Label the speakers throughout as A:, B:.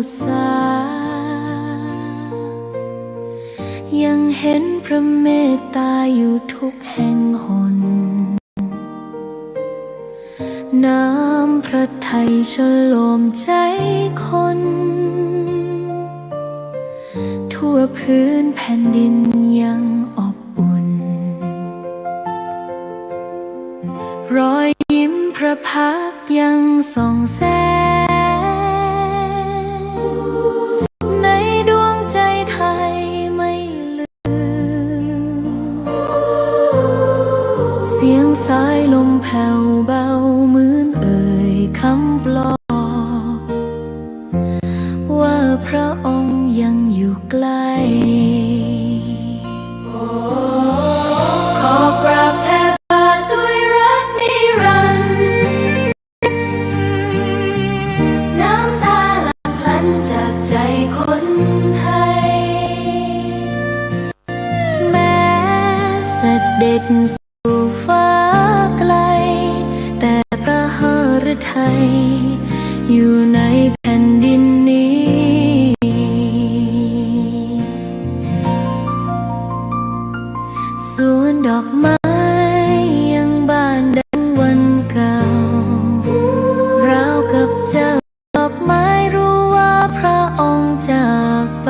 A: อุตสายังเห็นพระเมตตาอยู่ทุกแห่งหนน้ำพระทัยฉโลมใจคนทั่วพื้นแผ่นดินยังอบอุ่นรอยยิ้มพระพักตร์ยังส่องแสงในดวงใจไทยไม่ลืมเสียงสายลมแผ่วเบาเหมือนเอ่ยคำปลอบว่าพระองค์ยังอยู่ใกล้ขอกราบแทบบาทด้วยรักนิรันดร์น้ำตาหลั่งพลันจากใจคนไทยแม้เสด็จสู่ฟ้าไกลแต่พระหฤทัยอยู่ในแผ่นดินนี้สวนดอกไม้ยังบานดังวันเก่าราวกับเจ้าดอกไม้รู้ว่าพระองค์จากไป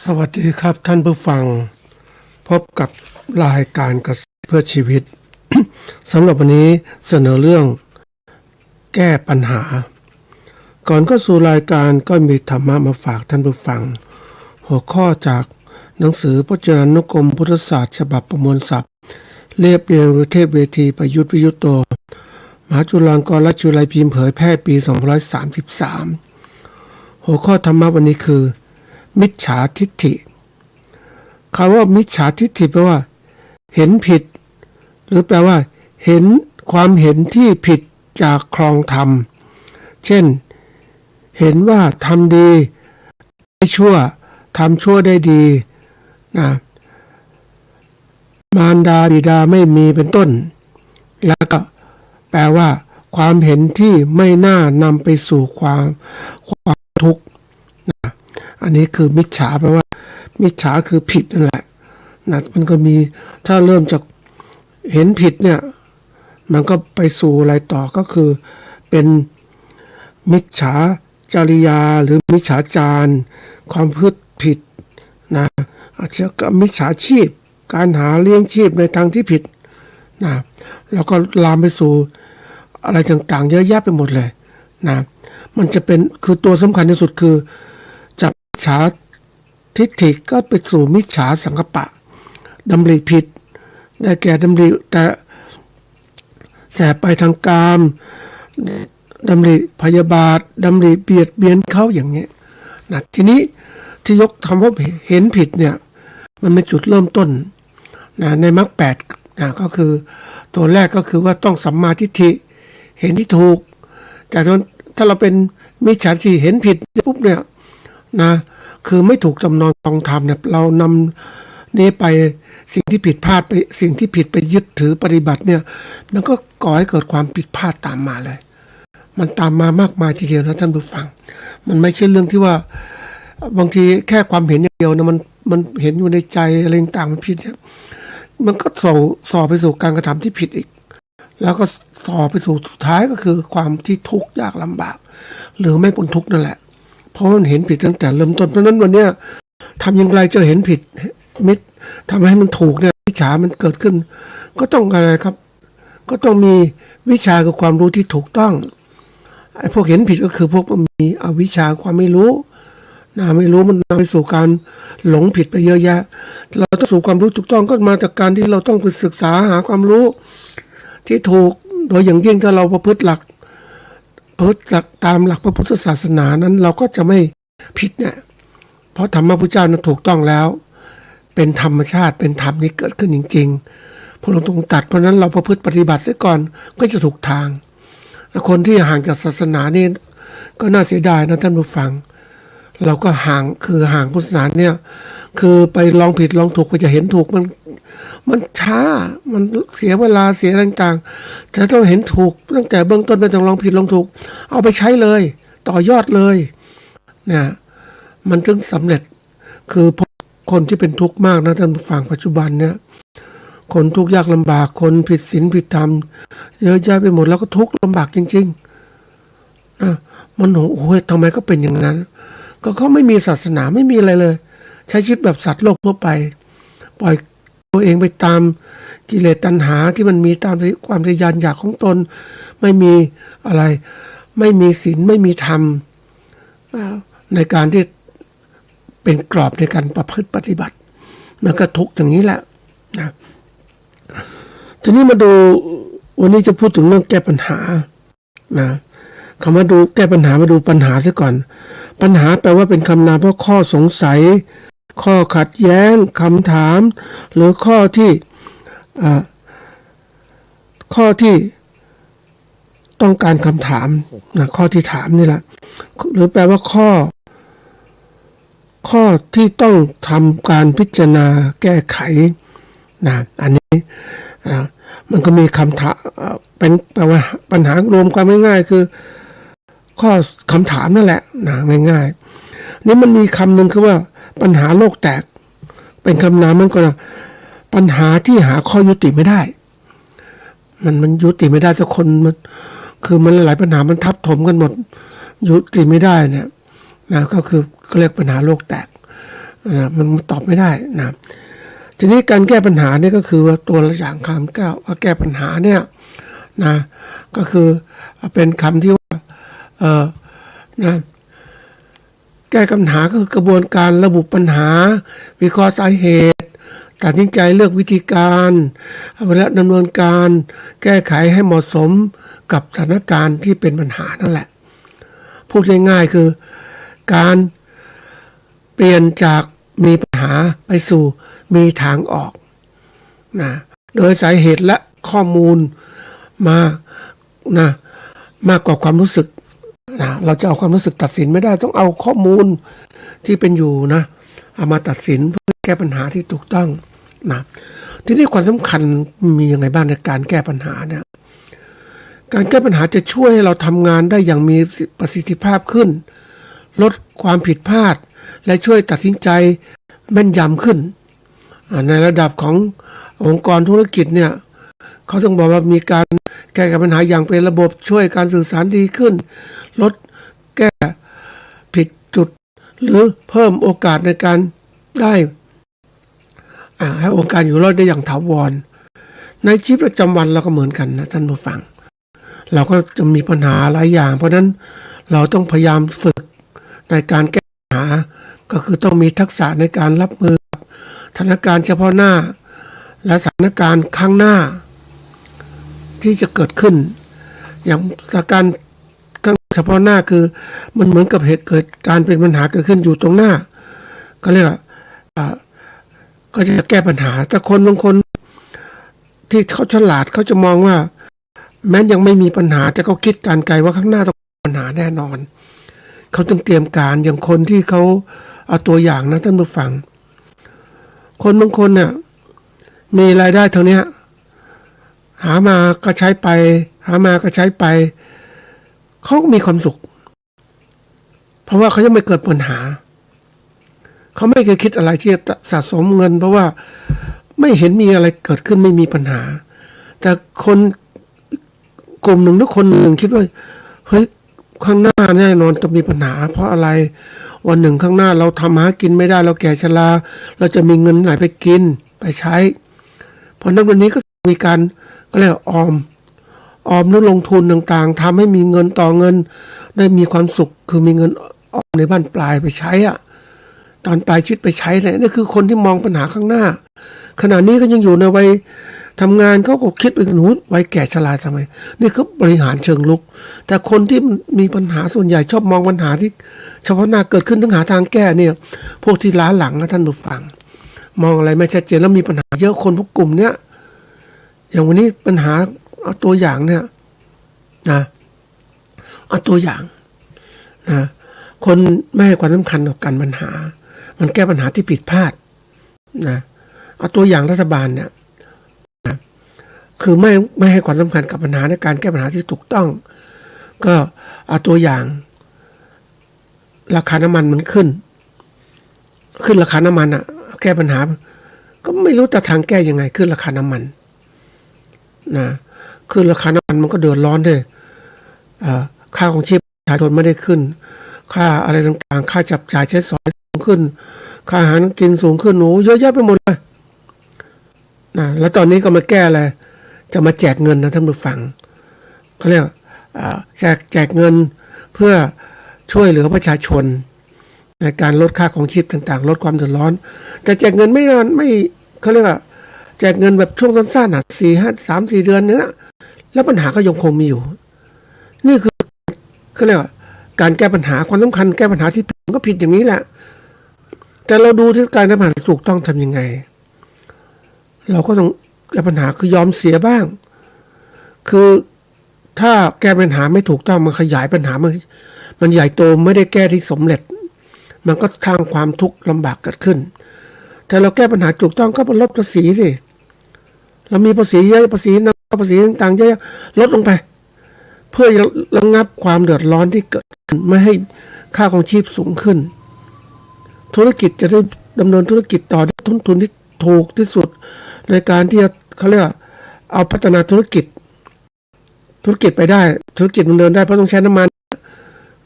B: สวัสดีครับท่านผู้ฟังพบกับรายการเกษตรเพื่อชีวิต สำหรับวันนี้เสนอเรื่องแก้ปัญหาก่อนเข้าสู่รายการก็มีธรรมะมาฝากท่านผู้ฟังหัวข้อจากหนังสือพจนานุกรมพุทธศาสตร์ฉบับประมวลศัพท์เรียบเรียงหรือเทพเวทีประยุทธ์วิยุตโตมหาจุฬาลงกรณราชวิทยาลัยพิมพ์เผยแพร่ปี2533หัวข้อธรรมะวันนี้คือมิจฉาทิฏฐิคำว่ามิจฉาทิฏฐิแปลว่าเห็นผิดหรือแปลว่าเห็นความเห็นที่ผิดจากครองธรรมเช่นเห็นว่าทำดีได้ชั่วทำชั่วได้ดีนะมารดาบิดาไม่มีเป็นต้นแล้วก็แปลว่าความเห็นที่ไม่น่านำไปสู่ความทุกข์นะอันนี้คือมิจฉาแปลว่ามิจฉาคือผิดนั่นแหละนะมันก็มีถ้าเริ่มจากเห็นผิดเนี่ยมันก็ไปสู่อะไรต่อก็คือเป็นมิจฉาจริยาหรือมิจฉาจารความพฤติผิดนะอาจจะก็มิจฉาชีพการหาเลี้ยงชีพในทางที่ผิดนะแล้วก็ลามไปสู่อะไรต่างๆเยอะแยะไปหมดเลยนะมันจะเป็นคือตัวสำคัญที่สุดคือจากมิจฉาทิฏฐิก็ไปสู่มิจฉาสังกัปปะดำริผิดได้แก่ดำริแต่แสบไปทางกามดำริพยาบาทดำริเบียดเบียนเขาอย่างเงี้ยนะทีนี้ที่ยกคำว่าเห็นผิดเนี่ยมันเป็นจุดเริ่มต้นนะในมรรคแปดนะก็คือตัวแรกก็คือว่าต้องสัมมาทิฏฐิเห็นที่ถูกแต่ถ้าเราเป็นมิจฉาทิฏฐิเห็นผิดปุ๊บเนี่ยนะคือไม่ถูกจำนองตองธรรมเนี่ยเรานำนี้ไปสิ่งที่ผิดพลาดไปสิ่งที่ผิดไปยึดถือปฏิบัติเนี่ยมันก็ก่อให้เกิดความผิดพลาดตามมาเลยมันตามมามากมายทีเดียวนะท่านผู้ฟังมันไม่ใช่เรื่องที่ว่าบางทีแค่ความเห็นอย่างเดียวนะมันเห็นอยู่ในใจอะไรต่างๆมันผิดเนี่ยมันก็ส่อไปสู่การกระทำที่ผิดอีกแล้วก็ส่อไปสู่สุดท้ายก็คือความที่ทุกข์ยากลำบากหรือไม่พ้นทุกข์นั่นแหละเพราะมันเห็นผิดตั้งแต่เริ่มต้นเพราะนั้นวันนี้ทำอย่างไรจะเห็นผิดมิตรทำให้มันถูกเนี่ยวิชามันเกิดขึ้นก็ต้องอะไรครับก็ต้องมีวิชากับความรู้ที่ถูกต้องไอ้พวกเห็นผิดก็คือพวกมีอวิชชาความไม่รู้นะไม่รู้มันนำไปสู่การหลงผิดไปเยอะแยะเราต้องสู่ความรู้ถูกต้องก็มาจากการที่เราต้องไปศึกษาหาความรู้ที่ถูกโดยอย่างยิ่งถ้าเราประพฤติหลักตามหลักพระพุทธศาสนานั้นเราก็จะไม่ผิดเนี่ยเพราะธรรมะพุทธเจ้านั้นถูกต้องแล้วเป็นธรรมชาติเป็นธรรมที่เกิดขึ้นจริงๆพวกเราต้องตัดเพราะนั้นเราประพฤติปฏิบัติซะก่อนก็จะถูกทางและคนที่ห่างจากศาสนานี่ก็น่าเสียดายนะท่านผู้ฟังเราก็ห่างพุทธศาสนาเนี่ยคือไปลองผิดลองถูกก็จะเห็นถูกมันช้ามันเสียเวลาเสียต่างๆแต่ต้องเห็นถูกตั้งแต่เบื้องต้นไม่ต้องลองผิดลองถูกเอาไปใช้เลยต่อยอดเลย นะมันถึงสำเร็จคือพอคนที่เป็นทุกข์มากนะท่านผู้ฟังปัจจุบันเนี่ยคนทุกข์ยากลำบากคนผิดศีลผิดธรรมเยอะแยะไปหมดแล้วก็ทุกข์ลำบากจริงๆนะมันโอ้ยทำไมก็เป็นอย่างนั้นก็เขาไม่มีศาสนาไม่มีอะไรเลยใช้ชีวิตแบบสัตว์โลกทั่วไปปล่อยตัวเองไปตามกิเลสตัณหาที่มันมีตามความทะยานอยากของตนไม่มีอะไรไม่มีศีลไม่มีธรรมในการที่เป็นกรอบในการประพฤติปฏิบัติมันก็ทุกข์อย่างนี้แหละนะทีนี้มาดูวันนี้จะพูดถึงเรื่องแก้ปัญหานะคำว่าดูแก้ปัญหามาดูปัญหาซะก่อนปัญหาแปลว่าเป็นคำนามเพราะข้อสงสัยข้อขัดแย้งคำถามหรือข้อที่ต้องการคำถามนะข้อที่ถามนี่แหละหรือแปลว่าข้อที่ต้องทำการพิจารณาแก้ไขนะอันนี้มันก็มีคำถามเป็นแปลว่าปัญหารวมความง่ายๆคือข้อคำถามนั่นแหละนะง่ายๆนี่มันมีคำหนึ่งคือว่าปัญหาโลกแตกเป็นคำนามมันก็ปัญหาที่หาข้อยุติไม่ได้มันยุติไม่ได้สักคนมันคือมันหลายปัญหามันทับถมกันหมดยุติไม่ได้เนี่ยนะก็คือเรียกปัญหาโลกแตกนะมันตอบไม่ได้นะทีนี้การแก้ปัญหาเนี่ยก็คือว่าตัวอย่างคำว่าแก้ปัญหาเนี่ยนะก็คือเป็นคำที่ว่านะแก้ปัญหาก็คือกระบวนการระบุปัญหาวิเคราะห์สาเหตุตัดสินใจเลือกวิธีการและดำเนินการแก้ไขให้เหมาะสมกับสถานการณ์ที่เป็นปัญหานั่นแหละพูดง่ายๆคือการเปลี่ยนจากมีปัญหาไปสู่มีทางออกนะโดยสาเหตุและข้อมูลมากกว่าความรู้สึกนะเราจะเอาความรู้สึกตัดสินไม่ได้ต้องเอาข้อมูลที่เป็นอยู่นะเอามาตัดสินเพื่อแก้ปัญหาที่ถูกต้องนะทีนี้ความสำคัญมียังไงบ้างในการแก้ปัญหาเนี่ยการแก้ปัญหาจะช่วยให้เราทำงานได้อย่างมีประสิทธิภาพขึ้นลดความผิดพลาดและช่วยตัดสินใจแม่นยำขึ้นในระดับขององค์กรธุรกิจเนี่ยเขาต้องบอกว่ามีการแก้ปัญหาอย่างเป็นระบบช่วยการสื่อสารดีขึ้นลดแก้ผิดจุดหรือเพิ่มโอกาสในการได้ให้โอกาสอยู่รอดได้อย่างถาวรในชีวิตประจำวันเราก็เหมือนกันนะท่านผู้ฟังเราก็จะมีปัญหาหลายอย่างเพราะนั้นเราต้องพยายามฝึกในการแก้ปัญหาก็คือต้องมีทักษะในการรับมือกับสถานการณ์เฉพาะหน้าและสถานการณ์ข้างหน้าที่จะเกิดขึ้นอย่างสถานการณ์เฉพาะหน้าคือมันเหมือนกับเหตุเกิดการเป็นปัญหาเกิดขึ้นอยู่ตรงหน้าก็เรียกว่าก็จะแก้ปัญหาแต่คนบางคนที่เขาฉลาดเขาจะมองว่าแม้ยังไม่มีปัญหาแต่เขาคิดการไกลว่าข้างหน้าต้องมีปัญหาแน่นอนเขาต้องเตรียมการอย่างคนที่เขาเอาตัวอย่างนะท่านผู้ฟังคนบางคนเนี่ยมีรายได้เท่านี้หามาก็ใช้ไปหามาก็ใช้ไปเขามีความสุขเพราะว่าเขายังไม่เกิดปัญหาเขาไม่เคยคิดอะไรที่จะสะสมเงินเพราะว่าไม่เห็นมีอะไรเกิดขึ้นไม่มีปัญหาแต่คนกลุ่มหนึ่งหรือคนหนึ่งคิดว่าเฮ้ยข้างหน้าแน่นอนจะมีปัญหาเพราะอะไรวันหนึ่งข้างหน้าเราทำหากินไม่ได้เราแก่ชราเราจะมีเงินไหนไปกินไปใช้เพราะนั้นวันนี้ก็มีการก็เรียกออมหรือลงทุนต่างๆทำให้มีเงินต่อเงินได้มีความสุขคือมีเงินออมในบ้านปลายไปใช้ตอนปลายชีวิตไปใช้เลยนี่คือคนที่มองปัญหาข้างหน้าขณะนี้ก็ยังอยู่ในวัยทำงานเขาก็คิดไปหนูวัยแก่ชราทำไมนี่คือบริหารเชิงลุกแต่คนที่มีปัญหาส่วนใหญ่ชอบมองปัญหาที่เฉพาะหน้าเกิดขึ้นต้องหาทางแก้เนี่ยพวกที่ล้าหลังนะท่านผู้ฟังมองอะไรไม่ชัดเจนแล้วมีปัญหาเยอะคนพวกกลุ่มเนี้ยอย่างวันนี้ปัญหาเอาตัวอย่างเนี่ยนะเอาตัวอย่างนะคนไม่ให้ความสำคัญกับการปัญหามันแก้ปัญหาที่ผิดพลาดนะเอาตัวอย่างรัฐบาลเนี่ยนะคือไม่ให้ความสำคัญกับปัญหาในการแก้ปัญหาที่ถูกต้องก็เอาตัวอย่าง ราคาน้ำมันมันขึ้นราคาน้ำมันอ่ะแก้ปัญหาก็ไม่รู้จะทางแก้ยังไงขึ้นราคาน้ำมันนะขึ้นราคาน้ำมันมันก็เดือดร้อนด้วยค่าของชีพประชาชนไม่ได้ขึ้นค่าอะไรต่างๆค่าจับจ่ายใช้สอยสูงขึ้นค่าอาหารกินสูงขึ้นโอ้เยอะแยะไปหมดเลยนะแล้วตอนนี้ก็มาแก้อะไรจะมาแจกเงินนะท่านผู้ฟังเขาเรียกแจกเงินเพื่อช่วยเหลือประชาชนในการลดค่าของชีพต่างๆลดความเดือดร้อนแต่แจกเงินไม่นานไม่เขาเรียกว่าแจกเงินแบบช่วงสั้นๆ3-4 เดือนนี่นะแล้วปัญหาก็ยังคงมีอยู่นี่คือเขาเรียกว่าการแก้ปัญหาความสำคัญแก้ปัญหาที่ผิดก็ผิดอย่างนี้แหละแต่เราดูที่การแก้ปัญหาถูกต้องทำยังไงเราก็ต้องแก้ปัญหาคือยอมเสียบ้างคือถ้าแก้ปัญหาไม่ถูกต้องมันขยายปัญหามันใหญ่โตไม่ได้แก้ที่สำเร็จมันก็สร้างความทุกข์ลำบากเกิดขึ้นแต่เราแก้ปัญหาถูกต้องก็ลดภาษีสิเรามีภาษีเยอะภาษีนำภาษีต่างๆเยอะลดลงไปเพื่อระงับความเดือดร้อนที่เกิดขึ้นไม่ให้ค่าของชีพสูงขึ้นธุรกิจจะได้ดำเนินธุรกิจต่อด้วยต้นทุนที่ถูกที่สุดในการที่เขาเรียกเอาพัฒนาธุรกิจไปได้ธุรกิจมันเดินได้เพราะต้องใช้น้ำมัน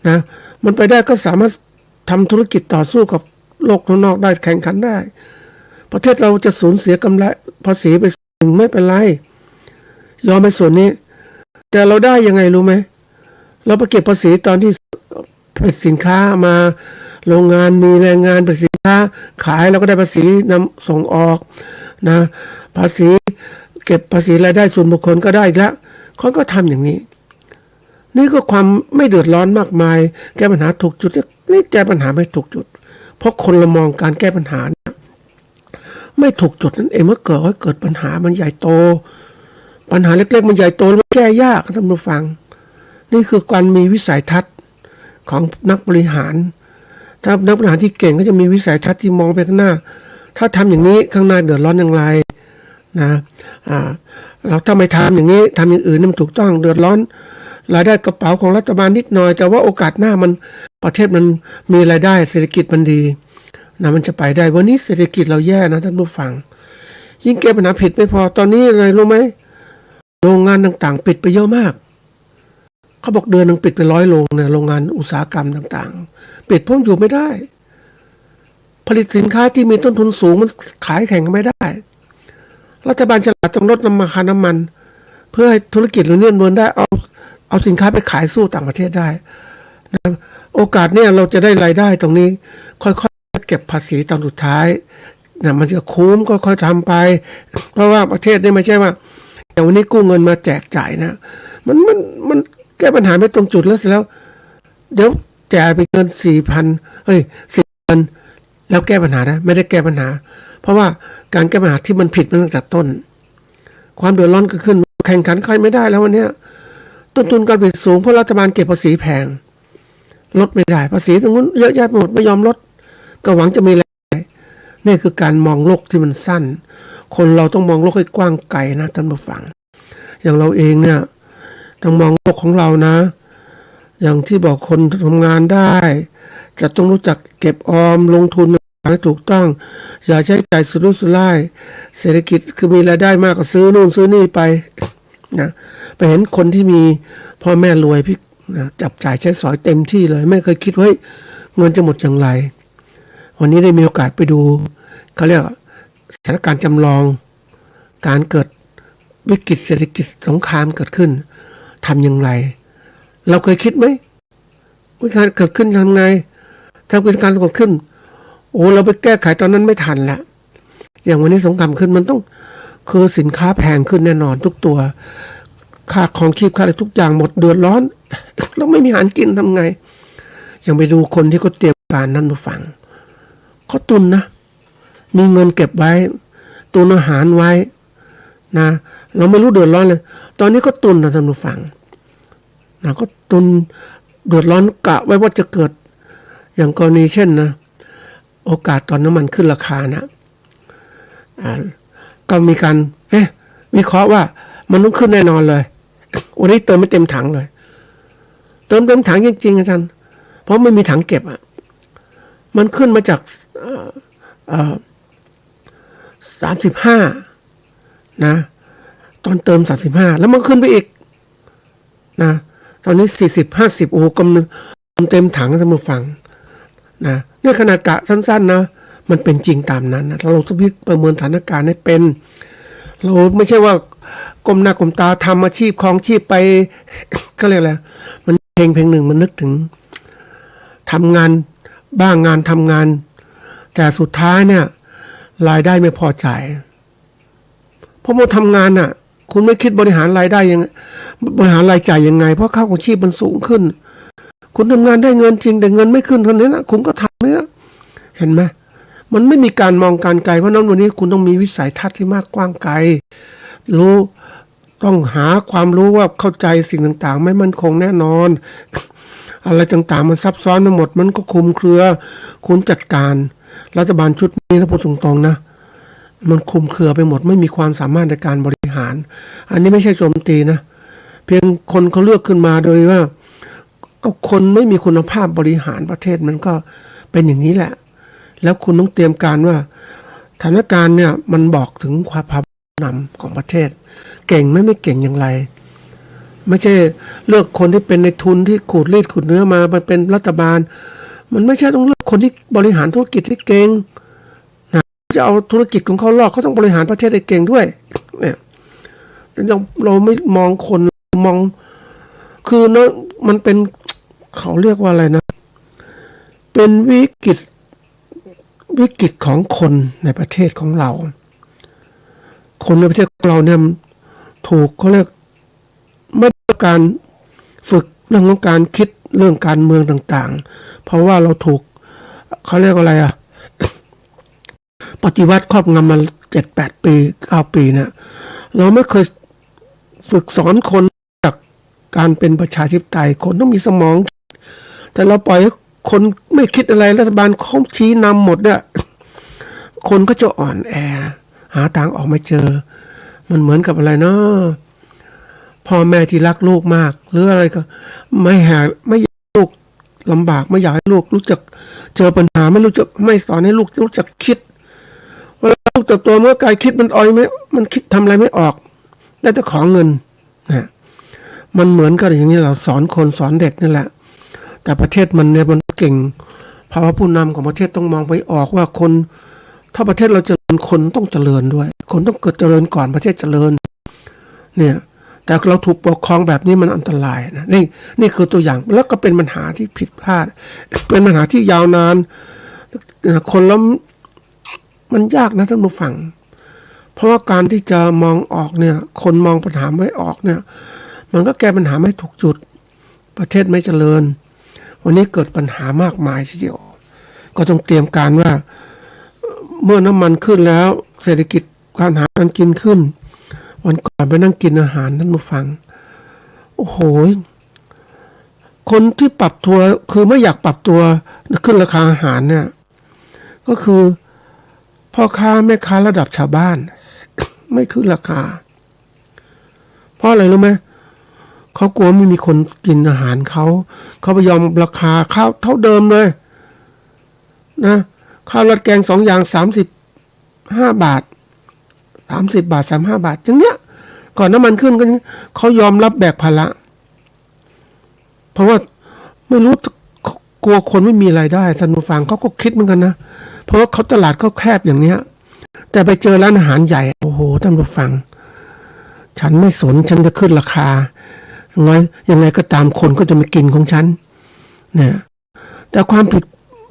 B: นะมันไปได้ก็สามารถทำธุรกิจต่อสู้กับโลกข้างนอกได้แข่งขันได้ประเทศเราจะสูญเสียกำไรภาษีไปส่วนไม่เป็นไรยอมไปส่วนนี้แต่เราได้ยังไงรู้ไหมเราไปเก็บภาษีตอนที่ผลิตสินค้ามาโรงงานมีแรงงานผลิตสินค้าขายเราก็ได้ภาษีนำส่งออกนะภาษีเก็บภาษีรายได้ส่วนบุคคลก็ได้อีกแล้วเขาก็ทำอย่างนี้นี่ก็ความไม่เดือดร้อนมากมายแก้ปัญหาถูกจุดนี่แก้ปัญหาไม่ถูกจุดเพราะคนละมองการแก้ปัญหาไม่ถูกจุดนั่นเองเมื่อเกิดปัญหามันใหญ่โตปัญหาเล็กๆมันใหญ่โตแล้วมันแก้ยากท่านผู้ฟังนี่คือการมีวิสัยทัศน์ของนักบริหารถ้านักบริหารที่เก่งก็จะมีวิสัยทัศน์ที่มองไปข้างหน้าถ้าทำอย่างนี้ข้างหน้าเดือดร้อนอย่างไรนะเราถ้าไม่ทำอย่างนี้ทำอย่างอื่นนี่มันถูกต้องเดือดร้อนรายได้กระเป๋าของรัฐบาลนิดหน่อยแต่ว่าโอกาสหน้ามันประเทศมันมีรายได้เศรษฐกิจมันดีนะมันจะไปได้วันนี้เศรษฐกิจเราแย่นะท่านผู้ฟังยิ่งแก้ปัญหาผิดไม่พอตอนนี้อะไรรู้ไหมโรงงานต่างๆปิดไปเยอะมากเขาบอกเดือนนึงปิดไป100 โรงเนี่ยโรงงานอุตสาหกรรมต่างๆปิดเพราะอยู่ไม่ได้ผลิตสินค้าที่มีต้นทุนสูงมันขายแข่งกันไม่ได้รัฐบาลฉลาดต้องลดราคาน้ำมันเพื่อให้ธุรกิจเราเนี่ยเดินได้เอาสินค้าไปขายสู้ต่างประเทศได้นะโอกาสเนี่ยเราจะได้รายได้ตรงนี้ค่อยๆเก็บภาษีตอนสุดท้ายนะมันจะคุ้มค่อยๆทำไปเพราะว่าประเทศนี่ไม่ใช่ว่าอย่างวันนี้กู้เงินมาแจกจ่ายนะมันแก้ปัญหาไม่ตรงจุดแล้วเสร็จแล้วเดี๋ยวจ่ายไปเงิน10,000แล้วแก้ปัญหานะไม่ได้แก้ปัญหาเพราะว่าการแก้ปัญหาที่มันผิดมาตั้งแต่ต้นความเดือดร้อนเกิดขึ้นแข่งขันใครไม่ได้แล้ววันนี้ต้นทุนการผลิตสูงเพราะรัฐบาลเก็บภาษีแพงลดไม่ได้ภาษีตรงนู้นเยอะแยะไปหมดไม่ยอมลดก็หวังจะมีรายได้นี่คือการมองโลกที่มันสั้นคนเราต้องมองโลกให้กว้างไกลนะท่านผู้ฟังอย่างเราเองเนี่ยต้องมองโลกของเรานะอย่างที่บอกคนทำงานได้จะต้องรู้จักเก็บออมลงทุนให้ถูกต้องอย่าใช้จ่ายสุรุ่ยสุร่ายเศรษฐกิจคือมีรายได้มากก็ซื้อนู่นซื้อนี่ไปนะไปเห็นคนที่มีพ่อแม่รวยพี่นะจับจ่ายใช้สอยเต็มที่เลยไม่เคยคิดว่าเงินจะหมดอย่างไรวันนี้ได้มีโอกาสไปดูเขาเรียกสถานการณ์จำลองการเกิดวิกฤตเศรษฐกิจสงครามเกิดขึ้นทำอย่างไรเราเคยคิดไหมวิกฤตเกิดขึ้นทำไงถ้าเกิดการเกิดขึ้นโอ้เราไปแก้ไขตอนนั้นไม่ทันละอย่างวันนี้สงครามขึ้นมันต้องคือสินค้าแพงขึ้นแน่นอนทุกตัวค่าของชีพค่าอะไรทุกอย่างหมดเดือดร้อนเราไม่มีอาหารกินทำไงยังไปดูคนที่เขาเตรียมการนั้นมาฟังเขาตุนนะมีเงินเก็บไว้ตุนอาหารไว้นะเราไม่รู้เดือดร้อนเลยตอนนี้ก็ตุนนะท่านผู้ฟังนะก็ตุนเดือดร้อนกะไว้ว่าจะเกิดอย่างกรณีเช่นนะโอกาสตอนน้ำมันขึ้นราคานะก็มีการวิเคราะห์ว่ามันต้องขึ้นแน่นอนเลยวันนี้เติมไม่เต็มถังเลยเติมถังจริงๆอาจารย์เพราะไม่มีถังเก็บ มันขึ้นมาจาก35นะตอนเติม35แล้วมันขึ้นไปอีกนะตอนนี้40-50โอ้กำลังเต็มถังท่านผู้ฟังนะนี่ขนาดกะสั้นๆนะมันเป็นจริงตามนั้นนะเราต้องประเมินสถานการณ์ให้เป็นเราไม่ใช่ว่ากลมหน้ากลมตาทำอาชีพครองชีพไป ก็เรียกอะไรมันเพลงหนึ่งมันนึกถึงทำงานบ้างงานทำงานแต่สุดท้ายเนี่ยรายได้ไม่พอจ่ายเพราะว่าทำงานน่ะคุณไม่คิดบริหารรายได้ยังบริหารรายจ่ายยังไงเพราะค่าของชีพมันสูงขึ้นคุณทำงานได้เงินจริงแต่เงินไม่ขึ้นเท่านั้นนะคุณก็ทำเนี่ยเห็นไหมมันไม่มีการมองการไกลเพราะนั้นวันนี้คุณต้องมีวิสัยทัศน์ที่มากกว้างไกลรู้ต้องหาความรู้ว่าเข้าใจสิ่งต่างๆไม่มั่นคงแน่นอนอะไรต่างๆมันซับซ้อนไปหมดมันก็คลุมเครือคุณจัดการรัฐบาลชุดนี้นะพูดตรงๆนะมันคลุมเครือไปหมดไม่มีความสามารถในการบริหารอันนี้ไม่ใช่โจมตีนะเพียงคนเขาเลือกขึ้นมาโดยว่าเอาคนไม่มีคุณภาพบริหารประเทศมันก็เป็นอย่างนี้แหละแล้วคุณต้องเตรียมการว่าสถานการณ์เนี่ยมันบอกถึงความภาพนำของประเทศเก่งไม่เก่งอย่างไรไม่ใช่เลือกคนที่เป็นในทุนที่ขูดรีดขูดเนื้อมาเป็นรัฐบาลมันไม่ใช่ต้องเลือกคนที่บริหารธุรกิจที่เก่งนะจะเอาธุรกิจของเขารอดเขาต้องบริหารประเทศได้เก่งด้วยเนี่ยเราไม่มองคนมองคือเนาะมันเป็นเขาเรียกว่าอะไรนะเป็นวิกฤตของคนในประเทศของเราคนในประเทศของเราเนี่ยถูกเขาเรียกไม่ได้การฝึกเรื่องของการคิดเรื่องการเมืองต่างๆเพราะว่าเราถูกเขาเรียกอะไรปฏิวัติครอบงำมา7-8 ปี9 ปีเนี่ยเราไม่เคยฝึกสอนคนจากการเป็นประชาธิปไตยคนต้องมีสมองแต่เราปล่อยให้คนไม่คิดอะไรรัฐบาลเขาชี้นำหมดเนี่ยคนก็จะอ่อนแอหาทางออกไม่เจอมันเหมือนกับอะไรเนาะพ่อแม่ที่รักลูกมากหรืออะไรก็ไม่อยากลูกลำบากไม่อยากให้ลูกรู้จักเจอปัญหาไม่สอนให้ลูกรู้จักคิดเวลาลูกเติบโตเมื่อกายคิดมันอ่อยไม่มันคิดทำอะไรไม่ออกได้แต่ขอเงินนะมันเหมือนกับอย่างนี้เราสอนคนสอนเด็กนี่แหละแต่ประเทศมันเนี่ยมันเก่งภาวะผู้นำของประเทศต้องมองไปออกว่าคนถ้าประเทศเราเจริญคนต้องเจริญด้วยคนต้องเกิดเจริญก่อนประเทศเจริญเนี่ยแต่เราถูกปกครองแบบนี้มันอันตรายนะนี่คือตัวอย่างแล้วก็เป็นปัญหาที่ผิดพลาดเป็นปัญหาที่ยาวนานคนแล้วมันยากนะท่านผู้ฟังเพราะว่าการที่จะมองออกเนี่ยคนมองปัญหาไม่ออกเนี่ยมันก็แก้ปัญหาไม่ถูกจุดประเทศไม่เจริญวันนี้เกิดปัญหามากมายทีเดียวก็ต้องเตรียมการว่าเมื่อน้ำมันขึ้นแล้วเศรษฐกิจการหาการกินขึ้นวันก่อนไปนั่งกินอาหารท่านผู้ฟังโอ้โหคนที่ปรับตัวคือไม่อยากปรับตัวขึ้นราคาอาหารเนี่ยก็คือพ่อค้าแม่ค้าระดับชาวบ้าน ไม่ขึ้นราคาเพราะอะไรรู้ไหมเขากลัวไม่มีคนกินอาหารเขาไปยอมราคาข้าวเท่าเดิมเลยนะข้าวราดแกง2 อย่าง35 บาท30 บาท35 บาทอย่างเนี้ยก่อนน้ำมันขึ้นก็เขายอมรับแบกภาระเพราะว่าไม่รู้กลัวคนไม่มีรายได้ท่านผู้ฟังเขาก็คิดเหมือนกันนะเพราะว่าเขาตลาดเขาแคบอย่างเนี้ยแต่ไปเจอร้านอาหารใหญ่โอ้โหท่านผู้ฟังฉันไม่สนฉันจะขึ้นราคายังไงก็ตามคนก็จะมากินของฉันเนี่ยแต่ความผิด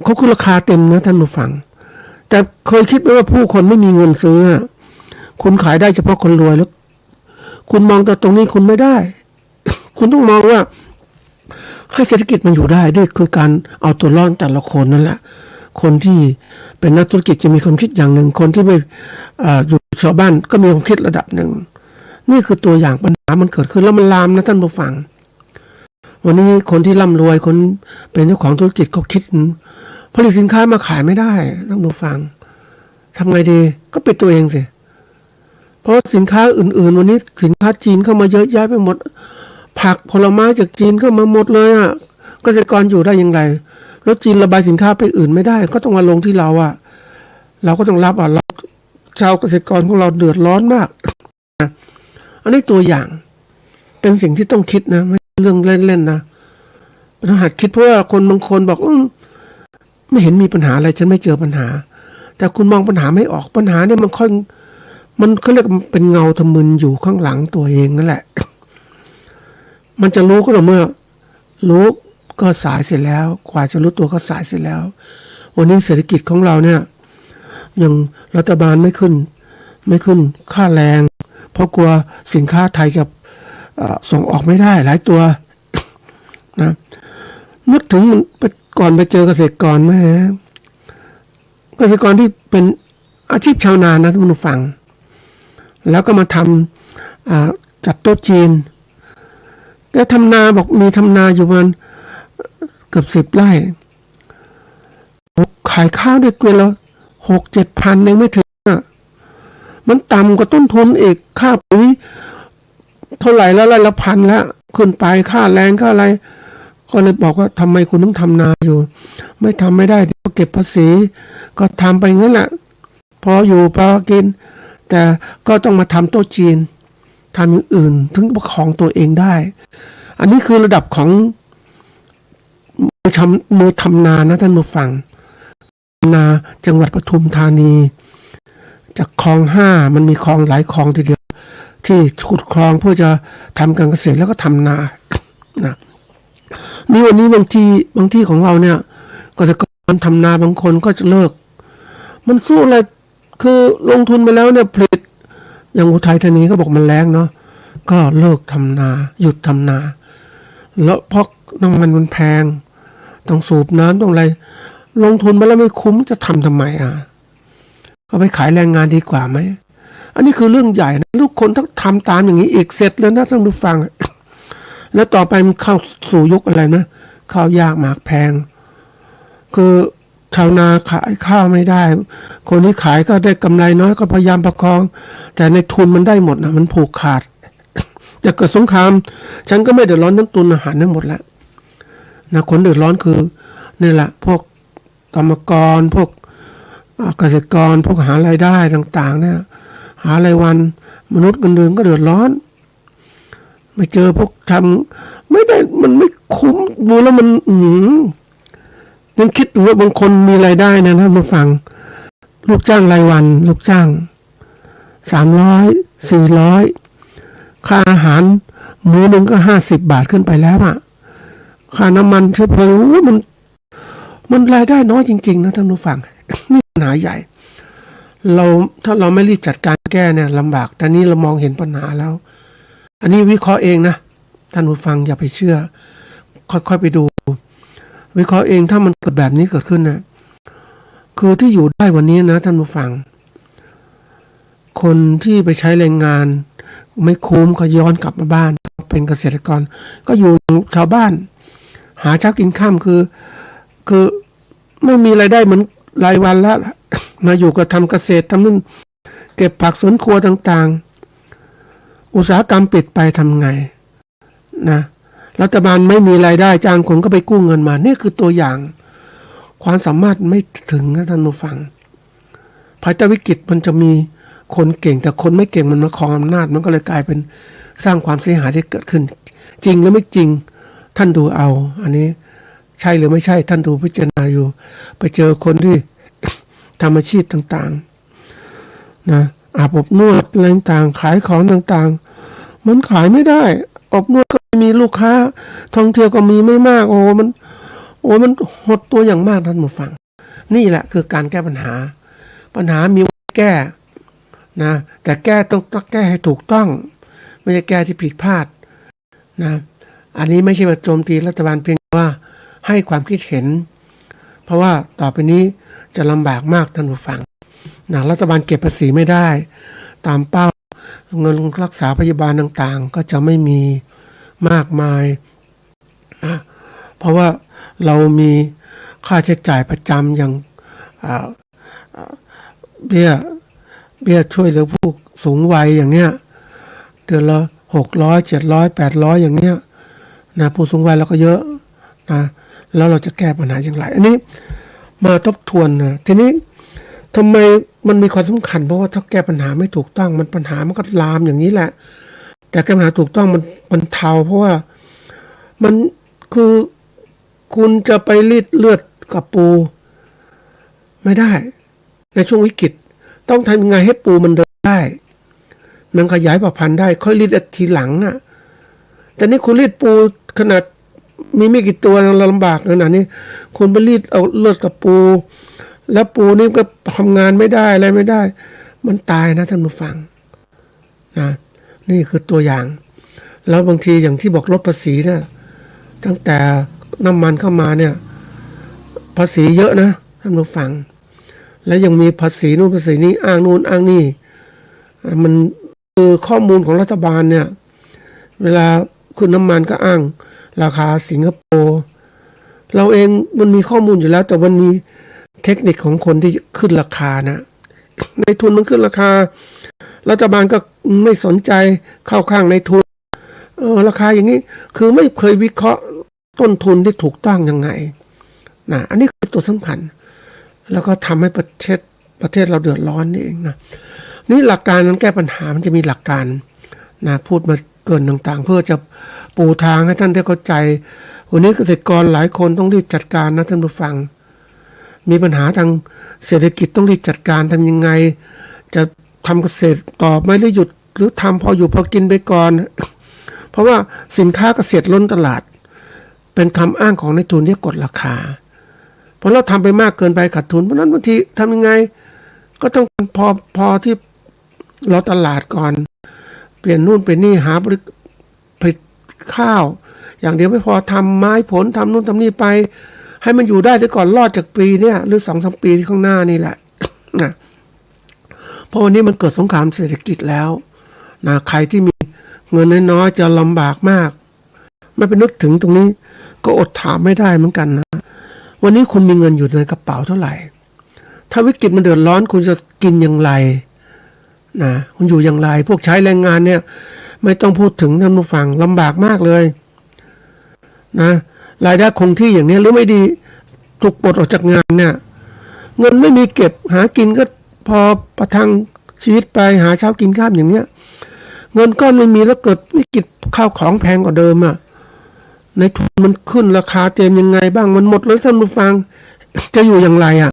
B: เขาขึ้นราคาเต็มนะท่านผู้ฟังแต่เคยคิดไหมว่าผู้คนไม่มีเงินซื้อคุณขายได้เฉพาะคนรวยแล้วคุณมองแต่ตรงนี้คุณไม่ได้ คุณต้องมองว่าให้เศรษฐกิจมันอยู่ได้ด้วยคือการเอาตัวรอดแต่ละคนนั่นแหละคนที่เป็นนักธุรกิจจะมีความคิดอย่างหนึ่งคนที่ไม่อยู่ชาวบ้านก็มีความคิดระดับหนึ่งนี่คือตัวอย่างปัญหามันเกิดขึ้นแล้วมันลามนะท่านผู้ฟังวันนี้คนที่ร่ำรวยคนเป็นเจ้าของธุรกิจก็คิดผลิตสินค้ามาขายไม่ได้ท่านผู้ฟังทำไงดีก็ปิดตัวเองสิเพราะสินค้าอื่นๆวันนี้สินค้าจีนเข้ามาเยอะแยะไปหมดผักผลไม้จากจีนเข้ามาหมดเลยเกษตรกรอยู่ได้อย่างไรโ แล้วจีนระบายสินค้าไปอื่นไม่ได้ก็ต้องมาลงที่เราอ่ะเราก็ต้องรับอ่ะเราชาวเกษตรกรของเราเดือดร้อนมากอันนี้ตัวอย่างเป็นสิ่งที่ต้องคิดนะไม่เรื่องเล่นๆนะต้องหัดคิดเพราะว่าคนบางคนบอกไม่เห็นมีปัญหาอะไรฉันไม่เจอปัญหาแต่คุณมองปัญหาไม่ออกปัญหาเนี่ยมันเขาเรียกเป็นเงาทะมึนอยู่ข้างหลังตัวเองนั่นแหละมันจะรู้ก็ต่อเมื่อรู้ก็สายเสร็จแล้วกว่าจะรู้ตัวก็สายเสร็จแล้ววันนี้เศรษฐกิจของเราเนี่ยยังรัฐบาลไม่ขึ้นค่าแรงเพราะกลัวสินค้าไทยจะส่งออกไม่ได้หลายตัวนะนึกถึงก่อนไปเจอเกษตรกรไหมเกษตรกรที่เป็นอาชีพชาวนานะท่านผู้ฟังแล้วก็มาทำจัดโต๊ะจีนแกทำนาบอกมีทำนาอยู่ประมาณเกือบ10 ไร่ขายข้าวได้เกวียนละ6-7 พันเองไม่ถึงมันต่ำกว่าต้นทุนอีกค่าปุ๋ยเท่าไหร่แล้วไร่ละ1,000แล้วขึ้นไปค่าแรงค่าอะไรก็เลยบอกว่าทำไมคุณต้องทำนาอยู่ไม่ทำไม่ได้เดี๋ยวเก็บภาษีก็ทำไปงั้นแหละพออยู่พอกินแต่ก็ต้องมาทำโต๊ะจีนทำอย่างอื่นถึงประคองตัวเองได้อันนี้คือระดับของมือทำนานะท่านผู้ฟังนาจังหวัดปทุมธานีจากคลอง5มันมีคลองหลายคลองทีเดียวที่ขุดคลองเพื่อจะทำการเกษตรแล้วก็ทำนานะนี่วันนี้บางที่ของเราเนี่ยเกษตรกรทำนาบางคนก็จะเลิกมันสู้อะไรคือลงทุนไปแล้วเนี่ยผลิตอย่างอุทัยธานีก็บอกมันแรงเนาะก็เลิกทำนาหยุดทำนาแล้วเพราะน้ำมันแพงต้องสูบน้ำต้องอะไรลงทุนไปแล้วไม่คุ้มจะทำไมก็ไปขายแรงงานดีกว่าไหมอันนี้คือเรื่องใหญ่นะลูกคนถ้าทำตามอย่างนี้อีกเสร็จแล้วนะท่านผู้ฟังแล้วต่อไปมันเข้าสู่ยุคอะไรนะข้าวยากหมากแพงคือชาวนาขายข้าวไม่ได้คนที่ขายก็ได้กำไรน้อยก็พยายามประคองแต่ในทุนมันได้หมดนะมันผูกขาดจะเกิดสงครามฉันก็ไม่เดือดร้อนทั้งตุนอาหารทั้งหมดแล้วนะคนเดือดร้อนคือนี่แหละพวกกรรมกรพวกเกษตรกรพวกหารายได้ต่างๆเนี่ยหารายวันมนุษย์เงินเดือนก็เดือดร้อนไปเจอพวกทำไม่ได้มันไม่คุ้มดูแล้วมันยังคิดว่าบางคนมีรายได้นะท่านผู้ฟังลูกจ้างรายวันลูกจ้าง300-400ค่าอาหารมื้อนึงก็50 บาทขึ้นไปแล้วค่าน้ำมันเชื้อเพลิงมันรายได้น้อยจริงๆนะท่านผู้ฟัง นี่ปัญหาใหญ่ถ้าเราไม่รีบจัดการแก้เนี่ยลำบากแต่นี้เรามองเห็นปัญหาแล้วอันนี้วิเคราะห์เองนะท่านผู้ฟังอย่าไปเชื่อค่อยๆไปดูวิเคราะห์เองถ้ามันเกิดแบบนี้เกิดขึ้นนะคือที่อยู่ได้วันนี้นะท่านผู้ฟังคนที่ไปใช้แรงงานไม่คุ้มก็ย้อนกลับมาบ้านเป็นเกษตรกรก็อยู่ชาวบ้านหาเช้ากินค่ำคือไม่มีรายได้เหมือนรายวันแล้วมาอยู่กับทำเกษตรทำนู่นเก็บผักสวนครัวต่างๆอุตสาหกรรมปิดไปทำไงนะรัฐบาลไม่มีรายได้จ้างคนก็ไปกู้เงินมานี่คือตัวอย่างความสามารถไม่ถึงนะท่านผู้ฟังภายใต้วิกฤตมันจะมีคนเก่งแต่คนไม่เก่งมันมาครองอำนาจมันก็เลยกลายเป็นสร้างความเสียหายที่เกิดขึ้นจริงหรือไม่จริงท่านดูเอาอันนี้ใช่หรือไม่ใช่ท่านดูพิจารณาอยู่ไปเจอคนที่ทำอาชีพต่างๆนะอาบอบนวดอะไรต่างขายของต่างๆมันขายไม่ได้อบนวดก็ไม่มีลูกค้าท่องเที่ยวก็มีไม่มากมันหดตัวอย่างมากท่านผู้ฟังนี่แหละคือการแก้ปัญหามีแก้นะแต่แก้ต้องแก้ให้ถูกต้องไม่ใช่แก้ที่ผิดพลาดนะอันนี้ไม่ใช่ว่าโจมตีรัฐบาลเพียงว่าให้ความคิดเห็นเพราะว่าต่อไปนี้จะลำบากมากท่านผู้ฟังนะรัฐบาลเก็บภาษีไม่ได้ตามเป้าเงินรักษาพยาบาลต่างๆก็จะไม่มีมากมายนะเพราะว่าเรามีค่าใช้จ่ายประจำอย่างเบี้ยช่วยเหลือผู้สูงวัยอย่างเนี้ยเดือนละ600 700 800อย่างเนี้ยนะผู้สูงวัยเราก็เยอะนะ แล้วเราจะแก้ปัญหาอย่างไรอันนี้มาทบทวนนะทีนี้ทำไมมันมีความสำคัญเพราะว่าถ้าแก้ปัญหาไม่ถูกต้องมันปัญหามันก็ลามอย่างนี้แหละแต่แก้ปัญหาถูกต้องมันเทาเพราะว่ามันคือคุณจะไปรีดเลือดกับปูไม่ได้ในช่วงวิกฤตต้องทำยังไงให้ปูมันเดินได้มันขยายผ่าพันธุ์ได้ค่อยรีดทีหลังอ่ะแต่นี่คุณรีดปูขนาดมีไม่กี่ตัวเราลำบากขนาดนี้คุณไปรีดเอาเลือดกับปูแล้วปูนี่ก็ทำงานไม่ได้อะไรไม่ได้ มันตายนะท่านผู้ฟังนะนี่คือตัวอย่างแล้วบางทีอย่างที่บอกลดภาษีเนี่ยตั้งแต่น้ำมันเข้ามาเนี่ยภาษีเยอะนะท่านผู้ฟังแล้วยังมีภาษีนู่นภาษีนี้อ้างนู่นอ้างนี่มันคือข้อมูลของรัฐบาลเนี่ยเวลาขึ้นน้ำมันก็อ้างราคาสิงคโปร์เราเองมันมีข้อมูลอยู่แล้วแต่มันมีเทคนิคของคนที่ขึ้นราคานะในทุนมันขึ้นราคารัฐบาลก็ไม่สนใจเข้าข้างในทุนราคาอย่างนี้คือไม่เคยวิเคราะห์ต้นทุนที่ถูกต้องยังไงนะอันนี้คือตัวสำคัญแล้วก็ทำให้ประเทศเราเดือดร้อนนี่เองนะนี่หลักการนั้นแก้ปัญหามันจะมีหลักการนะพูดมาเกินต่างๆเพื่อจะปูทางให้ท่านได้เข้าใจวันนี้เกษตรกรหลายคนต้องรีบจัดการนะท่านผู้ฟังมีปัญหาทางเศรษฐกิจต้องรีบจัดการทำยังไงจะทำเกษตรต่อไม่ได้หยุดหรือทำพออยู่พอกินไปก่อนเพราะว่าสินค้าเกษตรล้นตลาดเป็นคำอ้างของนายทุนที่กดราคาเพราะเราทำไปมากเกินไปขาดทุนเพราะนั้นบางทีทำยังไงก็ต้องพอที่เราตลาดก่อนเปลี่ยนนู่นเปลี่ยนนี่หาผลิตข้าวอย่างเดียวไม่พอทำไม้ผลทำนู่นทำนี่ไปให้มันอยู่ได้ซะก่อนรอดจากปีเนี่ยหรือ 2-3 ปีข้างหน้านี่แหละ นะเพราะวันนี้มันเกิดสงครามเศรษฐกิจแล้วนะใครที่มีเงินน้อยๆจะลำบากมากไม่ไปนึกถึงตรงนี้ก็อดถามไม่ได้เหมือนกันนะวันนี้คุณมีเงินอยู่ในกระเป๋าเท่าไหร่ถ้าวิกฤตมันเดือดร้อนคุณจะกินอย่างไรนะคุณอยู่อย่างไรพวกใช้แรงงานเนี่ยไม่ต้องพูดถึงท่านผู้ฟังลำบากมากเลยนะรายได้คงที่อย่างนี้หรือไม่ดีถูกปลดออกจากงานเนี่ยเงินไม่มีเก็บหากินก็พอประทังชีวิตไปหาเช้ากินข้ามอย่างเนี้ยเงินก้อนไม่มีแล้วเกิดวิกฤตข้าวของแพงกว่าเดิมอ่ะในทุนมันขึ้นราคาเต็มยังไงบ้างมันหมดแล้วท่านผู้ฟังจะอยู่อย่างไรอ่ะ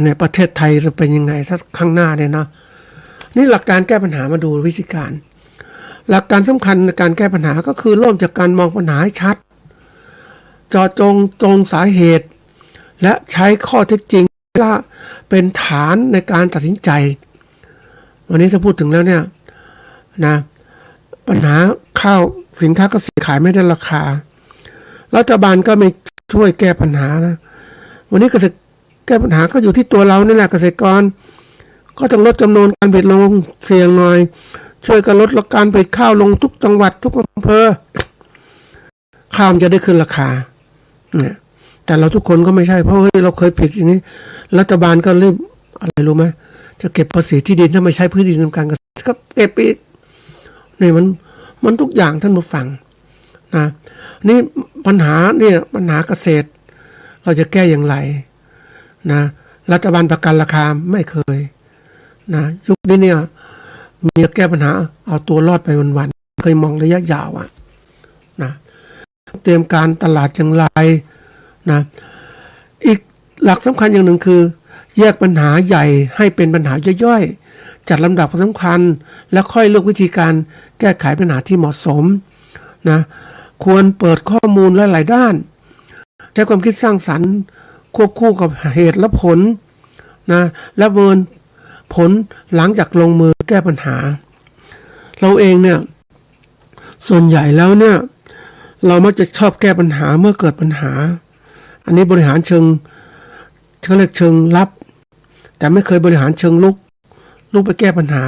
B: ในประเทศไทยจะเป็นยังไงถ้าข้างหน้าเนี่ยนะนี่หลักการแก้ปัญหามาดูวิธีการหลักการสำคัญในการแก้ปัญหาก็คือเริ่มจากการมองปัญหาให้ชัดเจาะจงตรงสาเหตุและใช้ข้อเท็จจริงเป็นฐานในการตัดสินใจวันนี้จะพูดถึงแล้วเนี่ยนะปัญหาข้าวสินค้าเกษตรขายไม่ได้ราคารัฐบาลก็ไม่ช่วยแก้ปัญหานะวันนี้แก้ปัญหาก็อยู่ที่ตัวเรานี่แหละเกษตรกรก็ต้องลดจำนวนการผลิตลงเสี่ยงหน่อยช่วยกันลดการผลิตข้าวลงทุกจังหวัดทุกอำเภอข้าวจะได้ขึ้นราคาเนี่ยแต่เราทุกคนก็ไม่ใช่เพราะเฮ้ยเราเคยผิดอย่างนี้รัฐบาลก็เริ่มอะไรรู้ไหมจะเก็บภาษีที่ดินถ้าไม่ใช้พื้นดินทำการเกษตรก็เก็บอีกนี่มันทุกอย่างท่านผู้ฟังนะนี่ปัญหาเนี่ยปัญหาเกษตรเราจะแก้อย่างไรนะรัฐบาลประกันราคาไม่เคยนะยุคนี้เนี่ยมีแก้ปัญหาเอาตัวรอดไปวันๆเคยมองระยะยาวนะเตรียมการตลาดอย่างไรนะอีกหลักสำคัญอย่างหนึ่งคือแยกปัญหาใหญ่ให้เป็นปัญหาย่อยๆจัดลำดับความสำคัญและค่อยเลือกวิธีการแก้ไขปัญหาที่เหมาะสมนะควรเปิดข้อมูลหลายๆด้านใช้ความคิดสร้างสรรค์ควบคู่กับเหตุและผลนะและประเมินผลหลังจากลงมือแก้ปัญหาเราเองเนี่ยส่วนใหญ่แล้วเนี่ยเรามักจะชอบแก้ปัญหาเมื่อเกิดปัญหาอันนี้บริหารเชิงเขาเรียกเชิงรับแต่ไม่เคยบริหารเชิงลุกไปแก้ปัญหา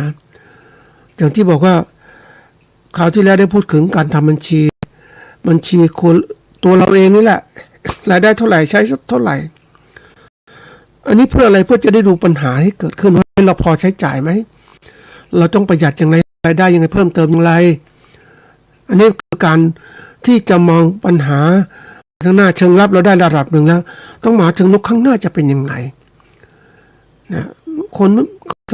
B: อย่างที่บอกว่าคราวที่แล้วได้พูดถึงการทำบัญชีคนตัวเราเองนี่แหละรายได้เท่าไหร่ใช้เท่าไหร่อันนี้เพื่ออะไรเพื่อจะได้ดูปัญหาที่เกิดขึ้นว่าเราพอใช้จ่ายไหมเราต้องประหยัดอย่างไรรายได้ยังไงเพิ่มเติมอย่างไรอันนี้คือการที่จะมองปัญหา ข้างหน้าเชิงรับเราได้ระดับหนึ่งแล้วต้องมาเชิงลุกข้างหน้าจะเป็นยังไงนะคน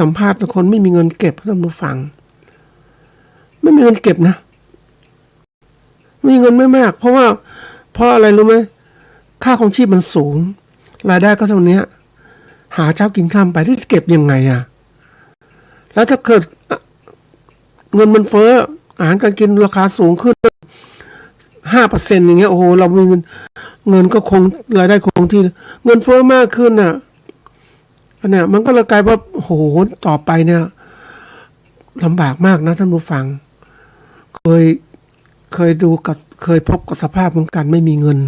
B: สัมภาษณ์คนไม่มีเงินเก็บท่านผู้ฟังไม่มีเงินเก็บนะมีเงินไม่มากเพราะอะไรรู้ไหมค่าของชีพมันสูงรายได้ก็เท่านี้หาเช้ากินข้ามไปที่จะเก็บยังไงอ่ะแล้วถ้าเกิดเงินมันเฟ้ออาหารการกินราคาสูงขึ้น5%อย่างเงี้ยโอ้โหเรามีเงินก็คงรายได้คงที่เงินเฟ้อมากขึ้นน่ะเนี่ยมันก็เลยกลายว่าโอ้โหต่อไปเนี่ยลำบากมากนะท่านผู้ฟังเคยดูกับเคยพบกับสภาพของการไม่มีเงิน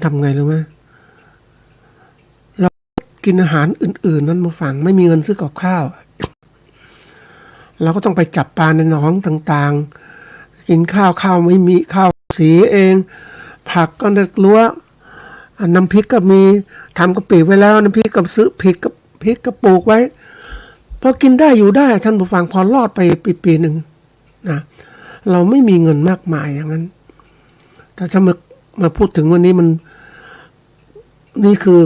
B: ทำไงรู้ไหมเรากินอาหารอื่นๆนั้นมาฟังไม่มีเงินซื้อกับข้าวเราก็ต้องไปจับปลาในหนองต่างๆกินข้าวไม่มีข้าวสีเองผักก็ได้รั้วน้ำพริกก็มีทำกะปิไว้แล้วน้ำพริกกับซื้อพริกก็ปลูกไว้พอกินได้อยู่ได้ท่านผู้ฟังพอรอดไปปีหนึ่งนะเราไม่มีเงินมากมายอย่างนั้นแต่ถ้ามาพูดถึงวันนี้นี่คือ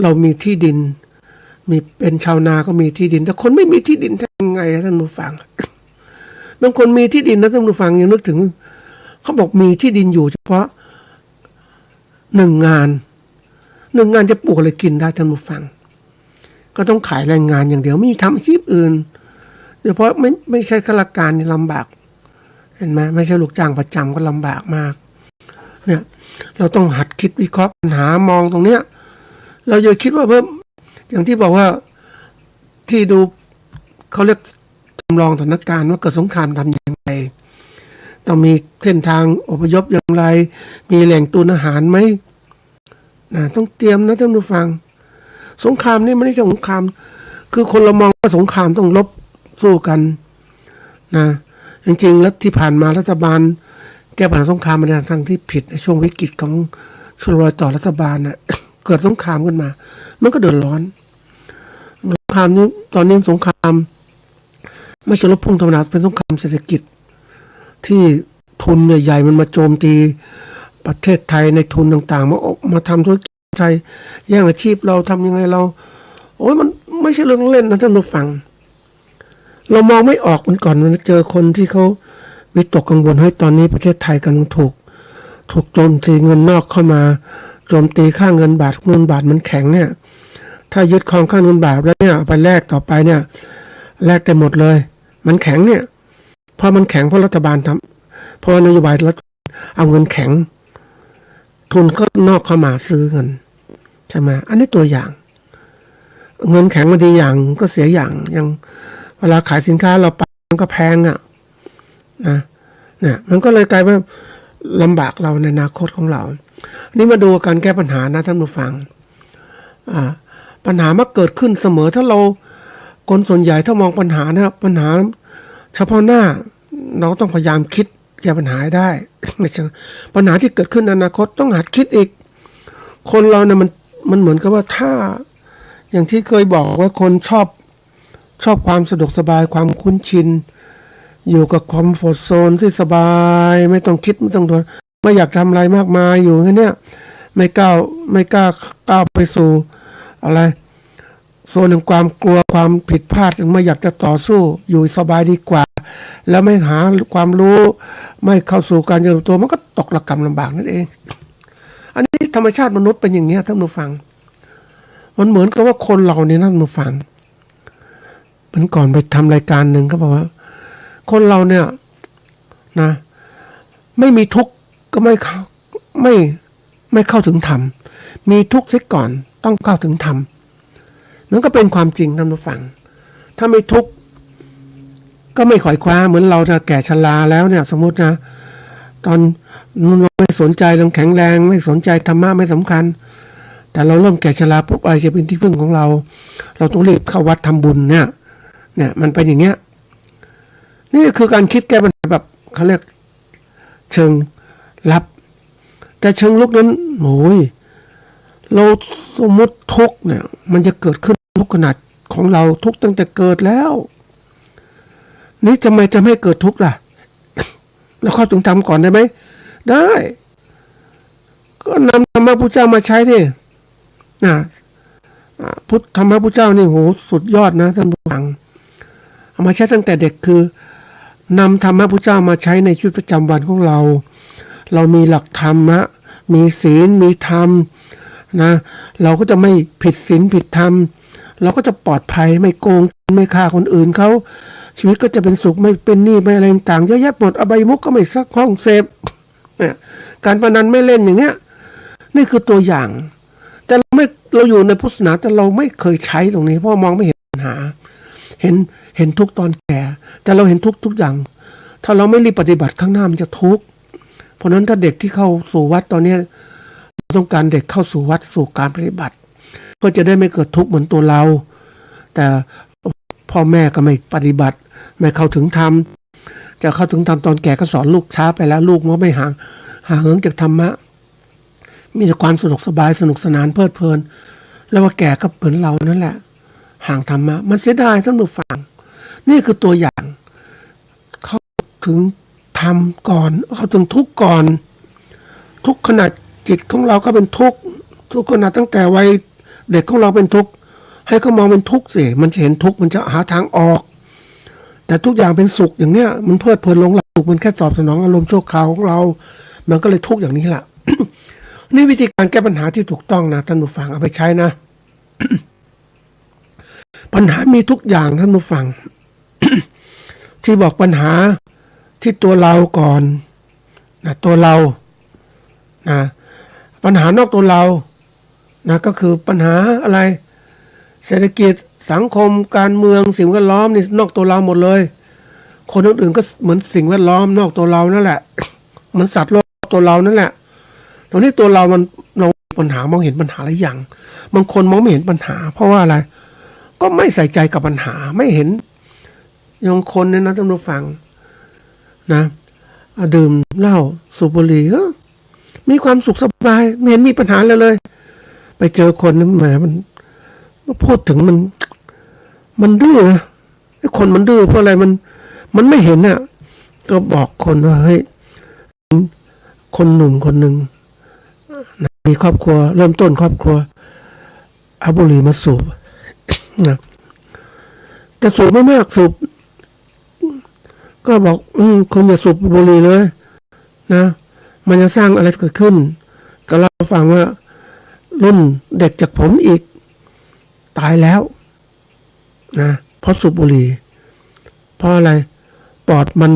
B: เรามีที่ดินมีเป็นชาวนาก็มีที่ดินแต่คนไม่มีที่ดินทำยังไงท่านผู้ฟังบางคนมีที่ดินนะท่านผู้ฟังยังนึกถึงเขาบอกมีที่ดินอยู่เฉพาะหนึ่งงานจะปลูกอะไรกินได้ท่านผู้ฟังก็ต้องขายแรงงานอย่างเดียวไม่มีทำอาชีพอื่นเฉพาะไม่ใช่ข้าราชการนี่ลำบากเห็นไหมไม่ใช่ลูกจ้างประจำก็ลำบากมากเนี่ยเราต้องหัดคิดวิเคราะห์ปัญหามองตรงเนี้ยเราอย่าคิดว่าเพิ่มอย่างที่บอกว่าที่ดูเขาเรียกจำลองสถานการณ์ว่าเกิดสงครามทำอย่างไรต้องมีเส้นทางอพยพอย่างไรมีแหล่งตุนอาหารไหมนะต้องเตรียมนะท่านผู้ฟังสงครามนี่ไม่ได้สงครามคือคนเรามองว่าสงครามต้องลบสู้กันนะจริงๆแล้วที่ผ่านมารัฐบาลแก้ปัญหาสงครามมาในทางที่ผิดในช่วงวิกฤตของช่วงรอยต่อรัฐบาลน่ะ เกิดสงครามขึ้นมามันก็เดือดร้อนสงครามนี้ตอนนี้สงครามไม่ใช่รบพุ่งธรรมดาเป็นสงครามเศรษฐกิจที่ทุนใหญ่ๆมันมาโจมตีประเทศไทยในทุนต่างๆมาทำธุรกิจไทยแย่งอาชีพเราทำยังไงเราโอ้ยมันไม่ใช่เรื่องเล่นนะท่านผู้ฟังเรามองไม่ออกมันก่อนมันเจอคนที่เขาวิตกกังวลให้ตอนนี้ประเทศไทยกำลังถูกโจมตีเงินนอกเข้ามาโจมตีค่าเงินบาทมันแข็งเนี่ยถ้ายึดครองค่าเงินบาทแล้วเนี่ยไปแลกต่อไปเนี่ยแลกได้หมดเลยมันแข็งเนี่ยพอมันแข็งเพราะรัฐบาลทำเพราะนโยบายรัฐเอาเงินแข็งทุนก็นอกเข้ามาซื้อเงินใช่ไหมอันนี้ตัวอย่างเงินแข็งมันดีอย่างก็เสียอย่างเวลาขายสินค้าเราไปมันก็แพงอ่ะนะเนี่ยมันก็เลยกลายเป็นลำบากเราในอนาคตของเรานี่มาดูการแก้ปัญหานะท่านผู้ฟังปัญหามักเกิดขึ้นเสมอถ้าเราคนส่วนใหญ่ถ้ามองปัญหานะปัญหาเฉพาะหน้าเราต้องพยายามคิดแก้ปัญหาได้ ปัญหาที่เกิดขึ้นในอนาคตต้องหัดคิดอีกคนเราเนี่ยมันเหมือนกับว่าถ้าอย่างที่เคยบอกว่าคนชอบความสะดวกสบายความคุ้นชินอยู่กับคอมฟอร์ทโซนที่สบายไม่ต้องคิดไม่ต้องทนไม่อยากทำอะไรมากมายอยู่แค่นี้ไม่กล้าไปสู่อะไรโซนแห่งความกลัวความผิดพลาดไม่อยากจะต่อสู้อยู่สบายดีกว่าแล้วไม่หาความรู้ไม่เข้าสู่การเจริญตัวมันก็ตกระกำลำบากนั่นเองอันนี้ธรรมชาติมนุษย์เป็นอย่างนี้ท่านผู้ฟังมันเหมือนกับว่าคนเราเนี่ยท่านผู้ฟังมันก่อนไปทำรายการหนึ่งเขาบอกว่าคนเราเนี่ยนะไม่มีทุกข์ก็ไม่เข้าถึงธรรมมีทุกข์เสียก่อนต้องเข้าถึงธรรมนั่นก็เป็นความจริงท่านผู้ฟังถ้าไม่ทุกข์ก็ไม่ขวายคว้าเหมือนเราจะแก่ชราแล้วเนี่ยสมมตินะตอนเราไม่สนใจเราแข็งแรงไม่สนใจธรรมะไม่สำคัญแต่เราเริ่มแก่ชราปุ๊บอะไรจะเป็นที่พึ่งของเราต้องรีบเข้าวัดทำบุญเนี่ยมันเป็นอย่างเงี้ยนี่คือการคิดแก้ปัญหาแบบเขาเรียกเชิงลับแต่เชิงลุกนั้นโอ้ยเราสมมติทุกเนี่ยมันจะเกิดขึ้นทุกขนาดของเราทุกตั้งแต่เกิดแล้วนี่ทำไมจะไม่เกิดทุกข์ล่ะ แล้วเข้าถึงธรรมก่อนได้ไหมได้ ก็นำธรรมะพุทธเจ้ามาใช้ที่นะพุทธธรรมะพุทธเจ้านี่โหสุดยอดนะท่านผู้ฟังเอามาใช้ตั้งแต่เด็กคือนำธรรมะพุทธเจ้ามาใช้ในชีวิตประจำวันของเรา เรามีหลักธรรมะมีศีลมีธรรมนะเราก็จะไม่ผิดศีลผิดธรรมเราก็จะปลอดภัยไม่โกงไม่ฆ่าคนอื่นเขาชีวิตก็จะเป็นสุขไม่เป็นหนี้ไม่อะไรต่างๆเยอะแยะหมดอบายมุขก็ไม่ซักข้องเสพเนี่ยการพนันไม่เล่นอย่างเงี้ยนี่คือตัวอย่าง แต่เราอยู่ในพุทธศาสนาแต่เราไม่เคยใช้ตรงนี้เพราะมองไม่เห็นปัญหาเห็นทุกตอนแก่แต่เราเห็นทุกอย่างถ้าเราไม่รีบปฏิบัติข้างหน้ามันจะทุกข์เพราะนั้นถ้าเด็กที่เข้าสู่วัดตอนนี้เราต้องการเด็กเข้าสู่วัดสู่การปฏิบัติเพื่อจะได้ไม่เกิดทุกข์เหมือนตัวเราแต่พ่อแม่ก็ไม่ปฏิบัติไม่เข้าถึงธรรมจะเข้าถึงธรรมตอนแก่ก็สอนลูกช้าไปแล้วลูกก็ไม่ห่างเหินจากธรรมะมีแต่ความสนุกสบายสนุกสนานเพลิดเพลินแล้วว่าแก่ก็เหมือนเรานั่นแหละห่างธรรมะมันเสียดายท่านผู้ฟังนี่คือตัวอย่างเข้าถึงธรรมก่อนเข้าถึงทุกข์ก่อนทุกขณะจิตของเราก็เป็นทุกข์ทุกขณะตั้งแต่วัยเด็กของเราเป็นทุกข์ให้เขามองเป็นทุกข์สิมันจะเห็นทุกข์มันจะหาทางออกแต่ทุกอย่างเป็นสุขอย่างเนี้ยมันเพลิดเพลินหลงไหลมันแค่ตอบสนองอารมณ์ชั่วคราวของเรามันก็เลยทุกข์อย่างนี้แหละ นี่วิธีการแก้ปัญหาที่ถูกต้องนะท่านผู้ฟังเอาไปใช้นะ ปัญหามีทุกอย่างท่านผู้ฟัง ที่บอกปัญหาที่ตัวเราก่อนนะตัวเรานะปัญหานอกตัวเรานะก็คือปัญหาอะไรเศรษฐกิจสังคมการเมืองสิ่งแวดล้อมนี่นอกตัวเราหมดเลยคนอื่นๆก็เหมือนสิ่งแวดล้อมนอกตัวเรานั่นแหละเหมือนสัตว์โลกตัวเรานั่นแหละตรงนี้ตัวเรามันเราปัญหามองเห็นปัญหาหลายอย่างบางคนมองไม่เห็นปัญหาเพราะว่าอะไรก็ไม่ใส่ใจกับปัญหาไม่เห็นอย่างคนเนี่ยนะท่านผู้ฟังนะดื่มเหล้าสูบบุหรี่มีความสุขสบายไม่เห็นมีปัญหาเลยไปเจอคนแหมมันพูดถึงมันดื้อนะไอ้คนมันดื้อเพราะอะไรมันไม่เห็นอ่ะก็บอกคนว่าเฮ้ยคนหนุ่มคนหนึ่งมีครอบครัวเริ่มต้นครอบครัวเอาบุหรี่มาสูบนะแต่สูบไม่มากสูบก็บอกคุณอย่าสูบบุหรี่เลยนะมันจะสร้างอะไรเกิดขึ้นก็เล่าฟังว่ารุ่นเด็กจากผมอีกตายแล้วนะเพราะสูบบุหรี่เพราะอะไรปอดมั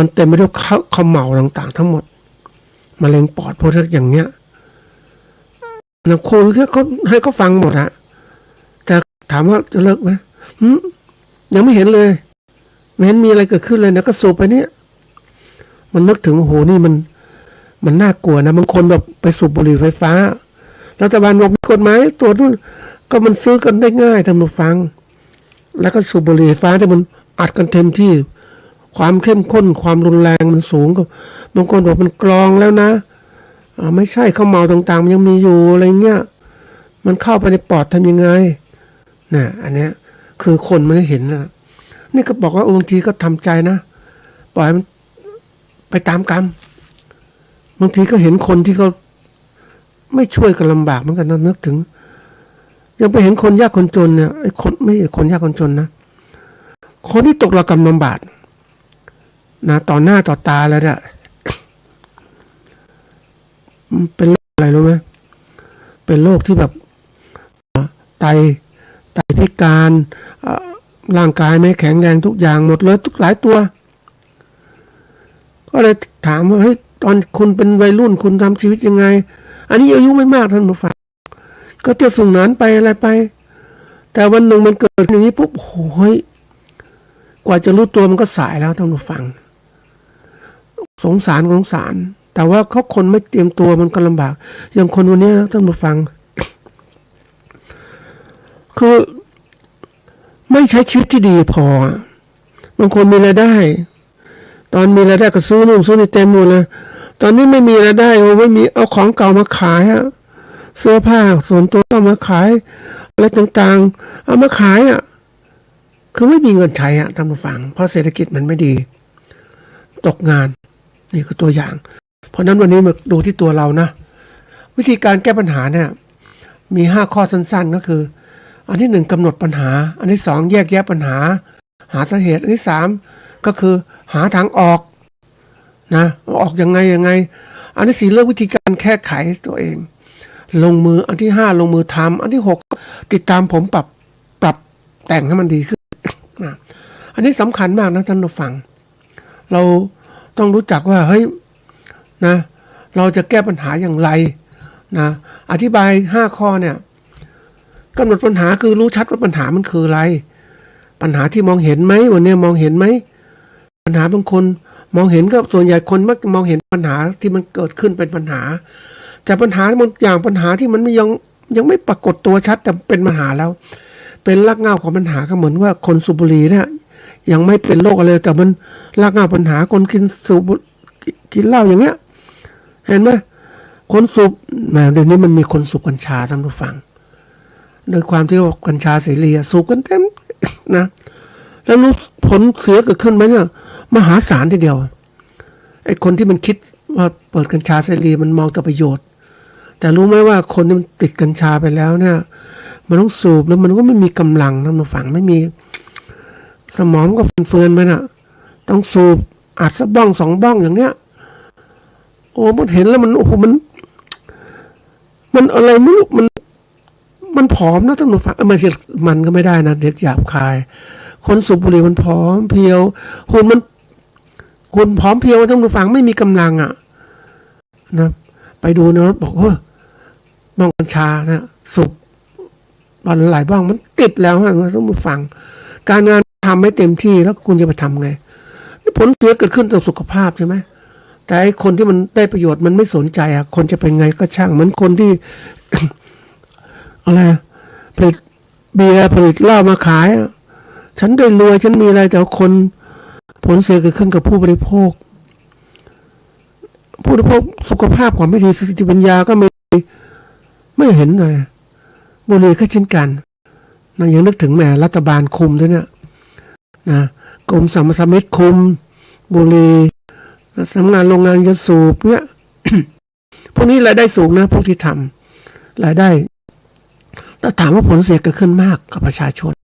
B: นเต็มไปด้วยข้าวเหมาต่างๆทั้งหมดมะเร็งปอดพวกอย่างเนี้ยนะครูแค่เขาให้เขาฟังหมดอะแต่ถามว่าจะเลิกไหมยังไม่เห็นเลยไม่เห็นมีอะไรเกิดขึ้นเลยนะก็สูบไปเนี่ยมันนึกถึงโอ้โหนี่มันน่ากลัวนะบางคนแบบไปสูบบุหรี่ไฟฟ้ารัฐบาลบอกมีกฎหมายตัวนู้นก็มันซื้อกันได้ง่ายท่านผู้ฟังแล้วก็สูบบุหรี่ไฟฟ้าที่มันอัดกันเต็มที่ความเข้มข้นความรุนแรงมันสูงก็บางคนบอกมันกรองแล้วนะไม่ใช่ข้าวเมาต่างๆมันยังมีอยู่อะไรเงี้ยมันเข้าไปในปอดทำยังไงนะอันเนี้ยคือคนมันเห็นนะนี่ก็บอกว่าบางทีก็ทำใจนะปล่อยมันไปตามกรรมบางทีก็เห็นคนที่เขาไม่ช่วยกันลำบากเหมือนกันนะนึกถึงยังไปเห็นคนยากคนจนเนี่ยไอ้คนไม่ใช่คนยากคนจนนะคนที่ตกระกำลำบากนะต่อหน้าต่อตาแล้วเนี่ยเป็นโรคอะไรรู้ไหมเป็นโรคที่แบบไตพิการร่างกายไม่แข็งแรงทุกอย่างหมดเลยทุกหลายตัวก็เลยถามว่าเฮ้ยตอนคุณเป็นวัยรุ่นคุณทำชีวิตยังไงอันนี้อายุไม่มากท่านผู้ฟังก็เที่ยวส่งนานไปอะไรไปแต่วันหนึ่งมันเกิดอย่างนี้ปุ๊บโอ้ยกว่าจะรู้ตัวมันก็สายแล้วท่านผู้ฟังสงสารแต่ว่าเขาคนไม่เตรียมตัวมันก็ลำบากอย่างคนวันนี้นะท่านผู้ฟัง คือไม่ใช้ชีวิตที่ดีพอบางคนมีรายได้ตอนมีรายได้ก็ซื้อนู่นซื้อนี่เต็มหมดเลยตอนนี้ไม่มีรายได้ไม่มีเอาของเก่ามาขายเสื้อผ้าส่วนตัวเอามาขายอะไรต่างๆเอามาขายคือไม่มีเงินใช้ท่านผู้ฟังเพราะเศรษฐกิจมันไม่ดีตกงานนี่คือตัวอย่างเพราะนั้นวันนี้มาดูที่ตัวเรานะ วิธีการแก้ปัญหาเนี่ยมี5ข้อสั้นๆก็คืออันที่1กำหนดปัญหาอันที่2แยกแยะปัญหาหาสาเหตุอันที่3ก็คือหาทางออกนะออกยังไงอันที่4เลือกวิธีการแก้ไขตัวเองลงมืออันที่5ลงมือทำอันที่6ติดตามผมปรับแต่งให้มันดีขึ้นนะอันนี้สำคัญมากนะท่านผู้ฟังเราต้องรู้จักว่าเฮ้ยนะเราจะแก้ปัญหาอย่างไรนะอธิบาย5ข้อเนี่ยกำหนดปัญหาคือรู้ชัดว่าปัญหามันคืออะไรปัญหาที่มองเห็นไหมวันนี้มองเห็นไหมปัญหาบางคนมองเห็นก็ส่วนใหญ่คนมักมองเห็นปัญหาที่มันเกิดขึ้นเป็นปัญหาแต่ปัญหาบางอย่างปัญหาที่มันยังไม่ปรากฏตัวชัดแต่เป็นปัญหาแล้วเป็นรากเหง้าของปัญหาก็เหมือนว่าคนสูบบุหรี่เนี่ยยังไม่เป็นโรคอะไรแต่มันรากเหง้าปัญหาคนกินเหล้าอย่างเงี้ยเห็นไหมคนสูบแหมเดี๋ยวนี้มันมีคนสูบกัญชาท่านผู้ฟังโดยความที่ว่ากัญชาเสรีสูบกันเต็มนะแล้วรู้ผลเสียเกิดขึ้นไหมเนี่ยมหาศาลทีเดียวไอ้คนที่มันคิดว่าเปิดกัญชาเสรีมันมองแต่ประโยชน์แต่รู้ไหมว่าคนที่มันติดกัญชาไปแล้วเนี่ยมันต้องสูบแล้วมันก็ไม่มีกำลังท่านผู้ฟังไม่มีสมองก็เฟื่อนไปน่ะต้องสูบอัดสักบ้อง2บ้องอย่างเนี้ยโอ้มันเห็นแล้วมันโอ้โหมันอะไรไม่รู้มันผอมนะท่านผู้ฟังมันก็ไม่ได้นะเด็กหยาบคายคนสูบบุหรี่มันผอมเพรียวหุ่นผอมเพรียวท่านผู้ฟังไม่มีกำลังอ่ะนะไปดูนะบอกว่าบ้องกัญชานะสูบวันหลายบ้องมันติดแล้วฮะท่านผู้ฟังการงานทำไม่เต็มที่แล้วคุณจะไปทำไงนี่ผลเสียเกิดขึ้นต่อสุขภาพใช่ไหมแต่ไอ้คนที่มันได้ประโยชน์มันไม่สนใจอ่ะคนจะเป็นไงก็ช่างเหมือนคนที่ อะไรผลิตเบียร์ผลิตเหล้ามาขายฉันได้รวยฉันมีอะไรแต่คนผลเสียเกิดขึ้นกับผู้บริโภคสุขภาพความไม่ดีสติปัญญาก็ไม่เห็นเลยบุหรี่ก็เช่นกันนะยังนึกถึงแหมรัฐบาลคุมด้วยเนี่ยนะกรมสรรพสามิตคุมบุหรี่สำนักงานโรงงานยาสูบเนี่ย พวกนี้รายได้สูงนะพวกที่ทำรายได้แต่ถามว่าผลเสียเกิดขึ้นมากกับประชาชน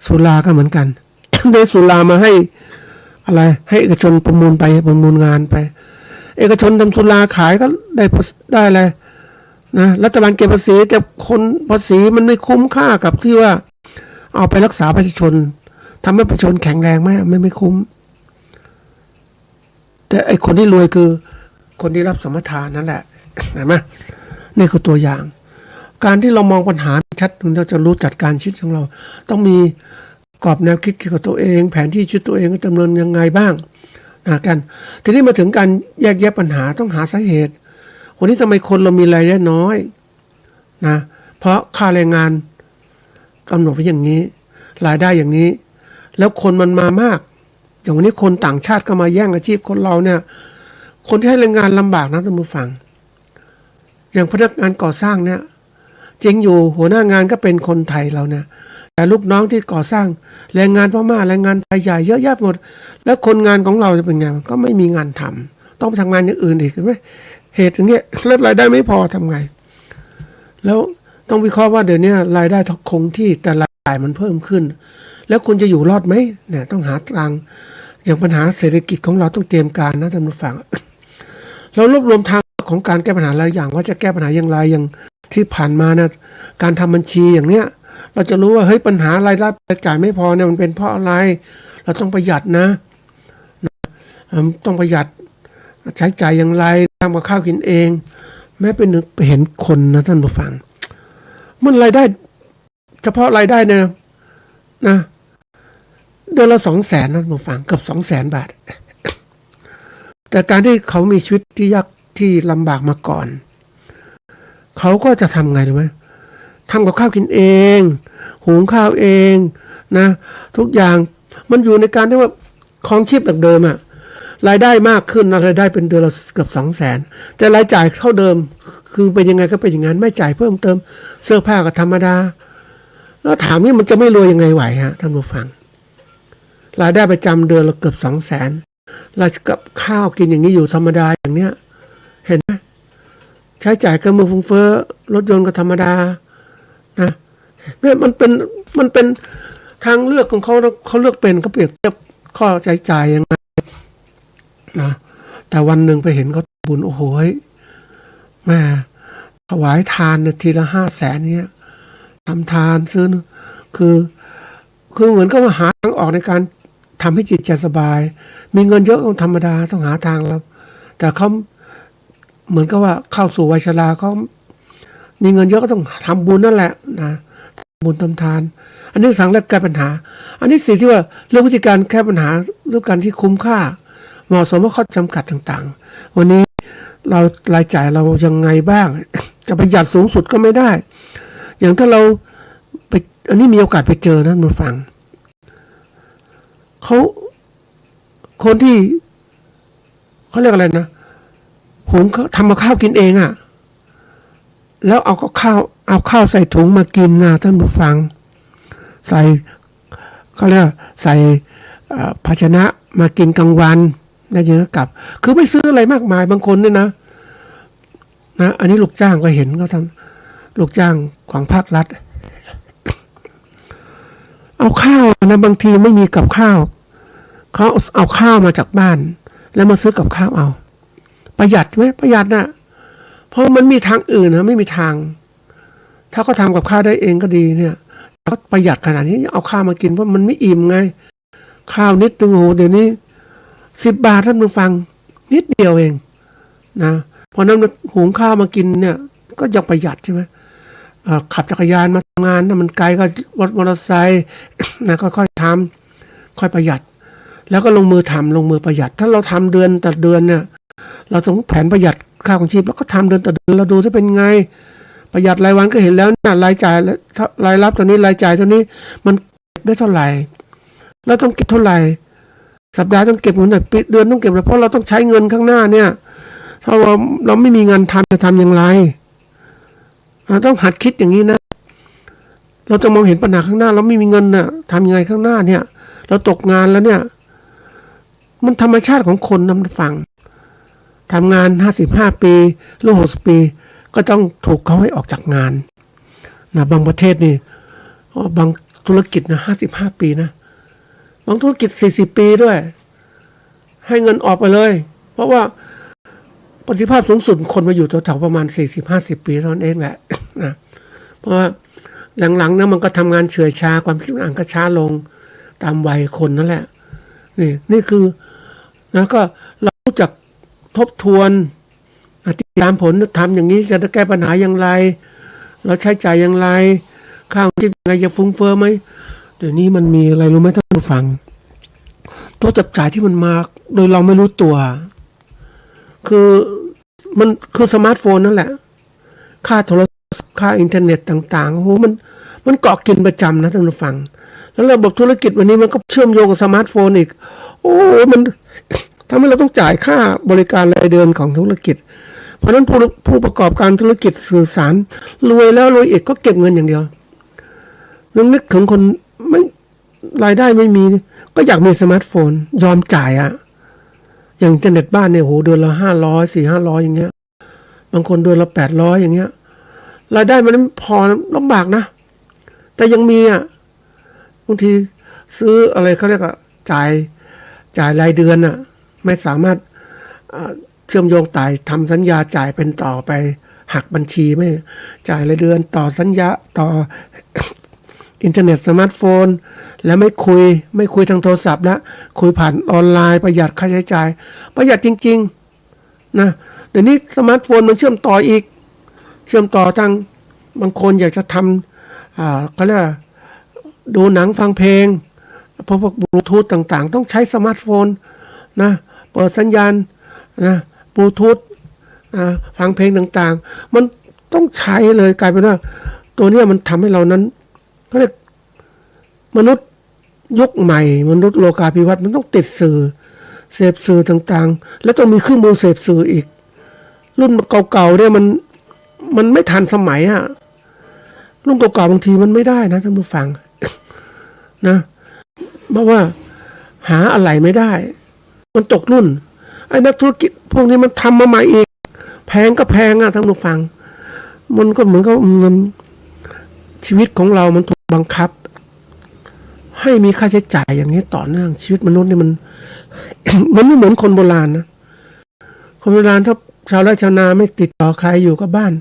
B: สุราก็เหมือนกัน ได้สุรามาให้อะไรให้เอกชนประมูลงานไปเอกชนทำสุราขายก็ได้อะไรนะรัฐบาลเก็บภาษีแต่คนภาษีมันไม่คุ้มค่ากับที่ว่าเอาไปรักษาประชาชนทำให้ประชาชนแข็งแรงไหมไม่คุ้มแต่ไอ้คนที่รวยคือคนที่รับสมทานนั่นแหละเห็นไหมนี่คือตัวอย่างการที่เรามองปัญหาชัดเราจะรู้จัดการชีวิตของเราต้องมีกรอบแนวคิดเกี่ยวกับตัวเองแผนที่ชีวิตตัวเองจะดำเนินยังไงบ้างนะกันทีนี้มาถึงการแยกแยะปัญหาต้องหาสาเหตุวันนี้ทำไมคนเรามีรายได้น้อยนะเพราะค่าแรงงานกำหนดไว้อย่างนี้รายได้อย่างนี้แล้วคนมันมามากอย่างวันนี้คนต่างชาติก็มาแย่งอาชีพคนเราเนี่ยคนที่ให้แรงงานลำบากนะท่านผู้ฟังอย่างพนักงานก่อสร้างเนี่ยจริงอยู่หัวหน้างานก็เป็นคนไทยเราเนี่ยแต่ลูกน้องที่ก่อสร้างแรงงานพม่าแรงงานไทยใหญ่เยอะแยะหมดแล้วคนงานของเราจะเป็นไงก็ไม่มีงานทำต้องไปทำงานอย่างอื่นอีกใช่ไหมเหตุอย่างเงี้ยแล้วรายได้ไม่พอทำไงแล้วต้องวิเคราะห์ว่าเดี๋ยวนี้รายได้คงที่แต่รายจ่ายมันเพิ่มขึ้นแล้วคุณจะอยู่รอดไหมเนี่ยต้องหาทางอย่างปัญหาเศรษฐกิจของเราต้องเตรียมการนะท่านผู้ฟัง เรารวบรวมทางของการแก้ปัญหาหลายอย่างว่าจะแก้ปัญหาอย่างไรอย่างที่ผ่านมานะการทำบัญชีอย่างเนี้ยเราจะรู้ว่าเฮ้ยปัญหารายรับรายจ่ายไม่พอเนี่ยมันเป็นเพราะอะไรเราต้องประหยัดนะต้องประหยัดใช้จ่ายอย่างไรทำกับข้าวกินเองแม้เป็นไปเห็นคนนะท่านผู้ฟังมันรายได้เฉพาะรายได้เนี่ยนะเดือนละ200,000นะท่านผู้ฟังเกือบ200,000 บาทแต่การที่เขามีชีวิตที่ยากที่ลำบากมาก่อนเขาก็จะทำไงรู้ไหมทำกับข้าวกินเองหุงข้าวเองนะทุกอย่างมันอยู่ในการที่ว่าของชีพแบบเดิมอะรายได้มากขึ้นรายได้เป็นเดือนละเกือบ200,000แต่รายจ่ายเท่าเดิมคือเป็นยังไงก็เป็นอย่างนั้นไม่จ่ายเพิ่มเติมเสื้อผ้าก็ธรรมดาแล้วถามนี่มันจะไม่รวยยังไงไหวฮะท่านผู้ฟังรายได้ประจำเดือนละเกือบ200,000รายกับข้าวกินอย่างนี้อยู่ธรรมดาอย่างเนี้ยเห็นไหม ใช้จ่ายการเมืองฟุ้งเฟ้อรถยนต์ก็ธรรมดานะเนี่ยมันเป็นทางเลือกของเขาเขาเลือกเป็นเขาเปรียบเทียบข้อใช้จ่ายยังไงนะแต่วันหนึ่งไปเห็นเขาบุญโอ้โหแม่ถวายทานเนี่ยทีละ500,000เนี่ยทำทานซื้อคือเหมือนก็มาหาทางออกในการทำให้จิตใจสบายมีเงินเยอะธรรมดาต้องหาทางแล้วแต่เขาเหมือนกับว่าเข้าสู่วัยชราเขามีเงินเยอะก็ต้องทำบุญนั่นแหละนะทำบุญทำทานอันนี้สั่งแรกแก้ปัญหาอันนี้สิ่งที่ว่าเรื่องวิธีการแก้ปัญหาเรื่องการที่คุ้มค่าเหมาะสมว่าข้อจำกัดต่างๆวันนี้เรารายจ่ายเรายังไงบ้าง จะประหยัดสูงสุดก็ไม่ได้อย่างถ้าเราไปอันนี้มีโอกาสไปเจอนะมาฟังเขาคนที่เขาเรียกอะไรนะหุงทำมาข้าวกินเองอ่ะแล้วเอาข้าวใส่ถุงมากินนะท่านผู้ฟังใส่เขาเรียกใส่ภาชนะมากินกลางวันได้เยอะกับคือไม่ซื้ออะไรมากมายบางคนเนี่ยนะอันนี้ลูกจ้างก็เห็นเขาทำลูกจ้างของภาครัฐเอาข้าวนะบางทีไม่มีกับข้าวเขาเอาข้าวมาจากบ้านแล้วมาซื้อกับข้าวเอาประหยัดไหมประหยัดนะเพราะมันมีทางอื่นนะไม่มีทางถ้าเขาทำกับข้าวได้เองก็ดีเนี่ยเขาประหยัดขนาดนี้เอาข้าวมากินเพราะมันไม่อิ่มไงข้าวนิดนึงโหเดี๋ยวนี้10 บาทท่านผู้ฟังนิดเดียวเองนะเพราะนั้นหุงข้าวมากินเนี่ยก็ยังประหยัดใช่ไหมขับจักรยานมาทำงานถ้ามันไกลก็รถมอเตอร์ไซค์นะค่อยๆทำค่อยประหยัดแล้วก็ลงมือประหยัดถ้าเราทำเดือนต่อเดือนเนี่ยเราต้องแผนประหยัดค่าของชีพแล้วก็ทำเดือนต่อเดือนเราดูที่เป็นไงประหยัดรายวันก็เห็นแล้วเนี่ยรายจ่ายรายรับตัวนี้รายจ่ายตัวนี้มันเก็บได้เท่าไหร่เราต้องเก็บเท่าไหร่สัปดาห์ต้องเก็บเงินปีเดือนต้องเก็บเพราะเราต้องใช้เงินข้างหน้าเนี่ยถ้าเราไม่มีงานทำจะทำอย่างไรต้องหัดคิดอย่างนี้นะเราจะมองเห็นปัญหาข้างหน้าเราไม่มีเงินน่ะทำยังไงข้างหน้าเนี่ยเราตกงานแล้วเนี่ยมันธรรมชาติของคนนำฟังทำงาน55 ปีหรือ60 ปีก็ต้องถูกเขาให้ออกจากงานนะบางประเทศนี่บางธุรกิจนะ55 ปีนะบางธุรกิจ40 ปีด้วยให้เงินออกไปเลยเพราะว่าประสิทธิภาพสูงสุดคนมาอยู่แถวๆประมาณ40-50 ปีเท่านั้นเองแหละนะเพราะว่าหลังๆนะมันก็ทำงานเฉื่อยช้าความคิดอ่านก็ช้าลงตามวัยคนนั่นแหละนี่คือนะก็เรารู้จักทบทวนติดตามผลทำอย่างนี้จะแก้ปัญหาอย่างไรเราใช้จ่ายอย่างไรค่าของชีพยังไงจะฟุ้งเฟ้อไหมเดี๋ยวนี้มันมีอะไรรู้ไหมท่านผู้ฟังตัวจับจ่ายที่มันมาโดยเราไม่รู้ตัวคือสมาร์ทโฟนนั่นแหละค่าโทรศัพท์ค่าอินเทอร์เน็ตต่างๆโอ้โหมันเกาะกินประจำนะท่านผู้ฟังแล้วระบบธุรกิจวันนี้มันก็เชื่อมโยงกับสมาร์ทโฟนอีกโอ้มันทำให้เราต้องจ่ายค่าบริการรายเดือนของธุรกิจเพราะฉะนั้นผู้ประกอบการธุรกิจสื่อสารรวยแล้วรวยอีกก็เก็บเงินอย่างเดียวนึกถึงคนไม่รายได้ไม่มีก็อยากมีสมาร์ทโฟนยอมจ่ายอะอย่างอินเทอร์เน็ตบ้านเนี่ยโหเดือนละ500 400-500อย่างเงี้ยบางคนเดือนละ800อย่างเงี้ยรายได้มันไม่พอลำบากนะแต่ยังมีอ่ะบางทีซื้ออะไรเขาเรียกว่าจ่ายรายเดือนอ่ะไม่สามารถเชื่อมโยงทำสัญญาจ่ายเป็นต่อไปหักบัญชีไม่จ่ายรายเดือนต่อสัญญาต่อ อินเทอร์เน็ตสมาร์ทโฟนแล้วไม่คุยทางโทรศัพท์แล้วคุยผ่านออนไลน์ประหยัดค่าใช้จ่ายประหยัดจริงๆนะเดี๋ยวนี้สมาร์ทโฟนมันเชื่อมต่อทางบางคนอยากจะทำเขาเรียกดูหนังฟังเพลงพวกบลูทูธต่างๆต้องใช้สมาร์ทโฟนนะเปิดสัญญาณนะบลูทูธฟังเพลงต่างๆมันต้องใช้เลยกลายเป็นว่าตัวนี้มันทำให้เรานั้นเขาเรียกมนุษย์ยุคใหม่มนุษย์โลกาภิวัตน์มันต้องติดสื่อเสพสื่อต่างๆแล้วต้องมีเครื่องมือเสพสื่ออีกรุ่นเก่าๆเนี่ยมันไม่ทันสมัยอะรุ่นเก่าๆบางทีมันไม่ได้นะท่านผู้ฟัง นะเพราะว่าหาอะไรไม่ได้มันตกรุ่นไอ้นักธุรกิจพวกนี้มันทำมาใหม่อีก แพงก็แพงท่านผู้ฟังมันก็เหมือนกับชีวิตของเรามันถูกบังคับให้มีค่าใช้จ่ายอย่างนี้ต่อเนื่องชีวิตมนุษย์นี่มัน มันไม่เหมือนคนโบราณนะคนโบราณถ้าชาวไร่ชาวนาไม่ติดต่อใครอยู่กับบ้าน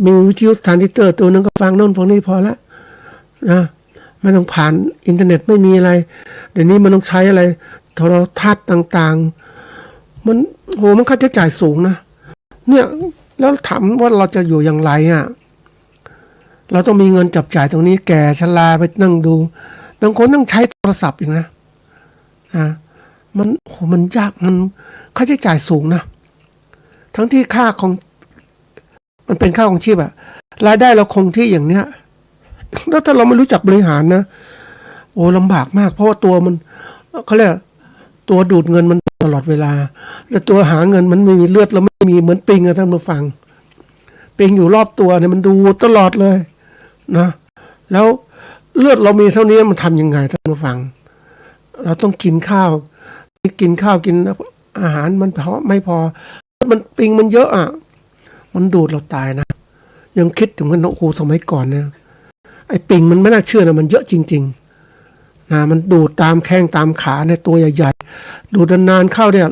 B: มีวิทยุทรานซิสเตอร์ตัวนึงก็ฟังโน่นฟังนี่พอละนะไม่ต้องผ่านอินเทอร์เน็ตไม่มีอะไรเดี๋ยวนี้มันต้องใช้อะไรโทรทัศน์ต่างๆมันค่าใช้จ่ายสูงนะเนี่ยแล้วถามว่าเราจะอยู่อย่างไรเราต้องมีเงินจับจ่ายตรงนี้แก่ชราไปนั่งดูบางคนต้องใช้โทรศัพท์อีกนะมันยากมันค่าใช้จ่ายสูงนะทั้งที่ค่าของมันเป็นค่าของชีพรายได้เราคงที่อย่างเนี้ยแล้วถ้าเราไม่รู้จักบริหารนะโอ้ลำบากมากเพราะว่าตัวมันเขาเรียกตัวดูดเงินมันตลอดเวลาแต่ตัวหาเงินมันไม่มีเลือดเราไม่มีเหมือนปิงท่านผู้ฟังปิงอยู่รอบตัวเนี่ยมันดูตลอดเลยนะแล้วเลือดเรามีเท่านี้มันทำยังไงท่านผู้ฟังเราต้องกินข้าวกินอาหารมันไม่พอมันปิงมันเยอะมันดูดเราตายนะยังคิดถึงกันโอ้โหสมัยก่อนเนี่ยไอ้ปิงมันไม่น่าเชื่อนะมันเยอะจริงๆนะมันดูดตามแข้งตามขาในตัวใหญ่ๆดูดนานๆเข้าเนี่ย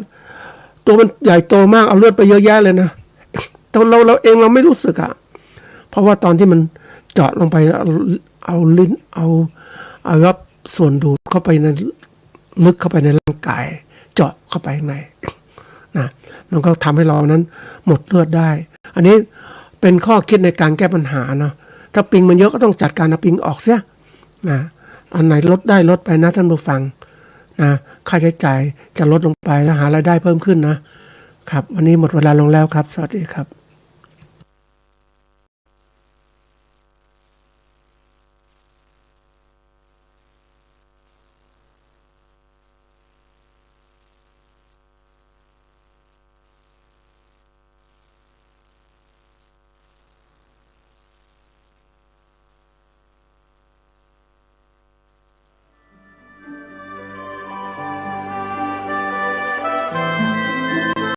B: ตัวมันใหญ่โตมากเอาเลือดไปเยอะแยะเลยนะแต่เราเองเราไม่รู้สึกเพราะว่าตอนที่มันเจาะลงไปเอาลิ้นเอารับส่วนดูดเข้าไปในลึกเข้าไปในร่างกายเจาะเข้าไปข้างในนะมันก็ทำให้เรานั้นหมดเลือดได้อันนี้เป็นข้อคิดในการแก้ปัญหาเนาะถ้าปิงมันเยอะก็ต้องจัดการเอาปิงออกเสียนะอันไหนลดได้ลดไปนะท่านผู้ฟังนะค่าใช้จ่ายจะลดลงไปแล้วหารายได้เพิ่มขึ้นนะครับวันนี้หมดเวลาลงแล้วครับสวัสดีครับ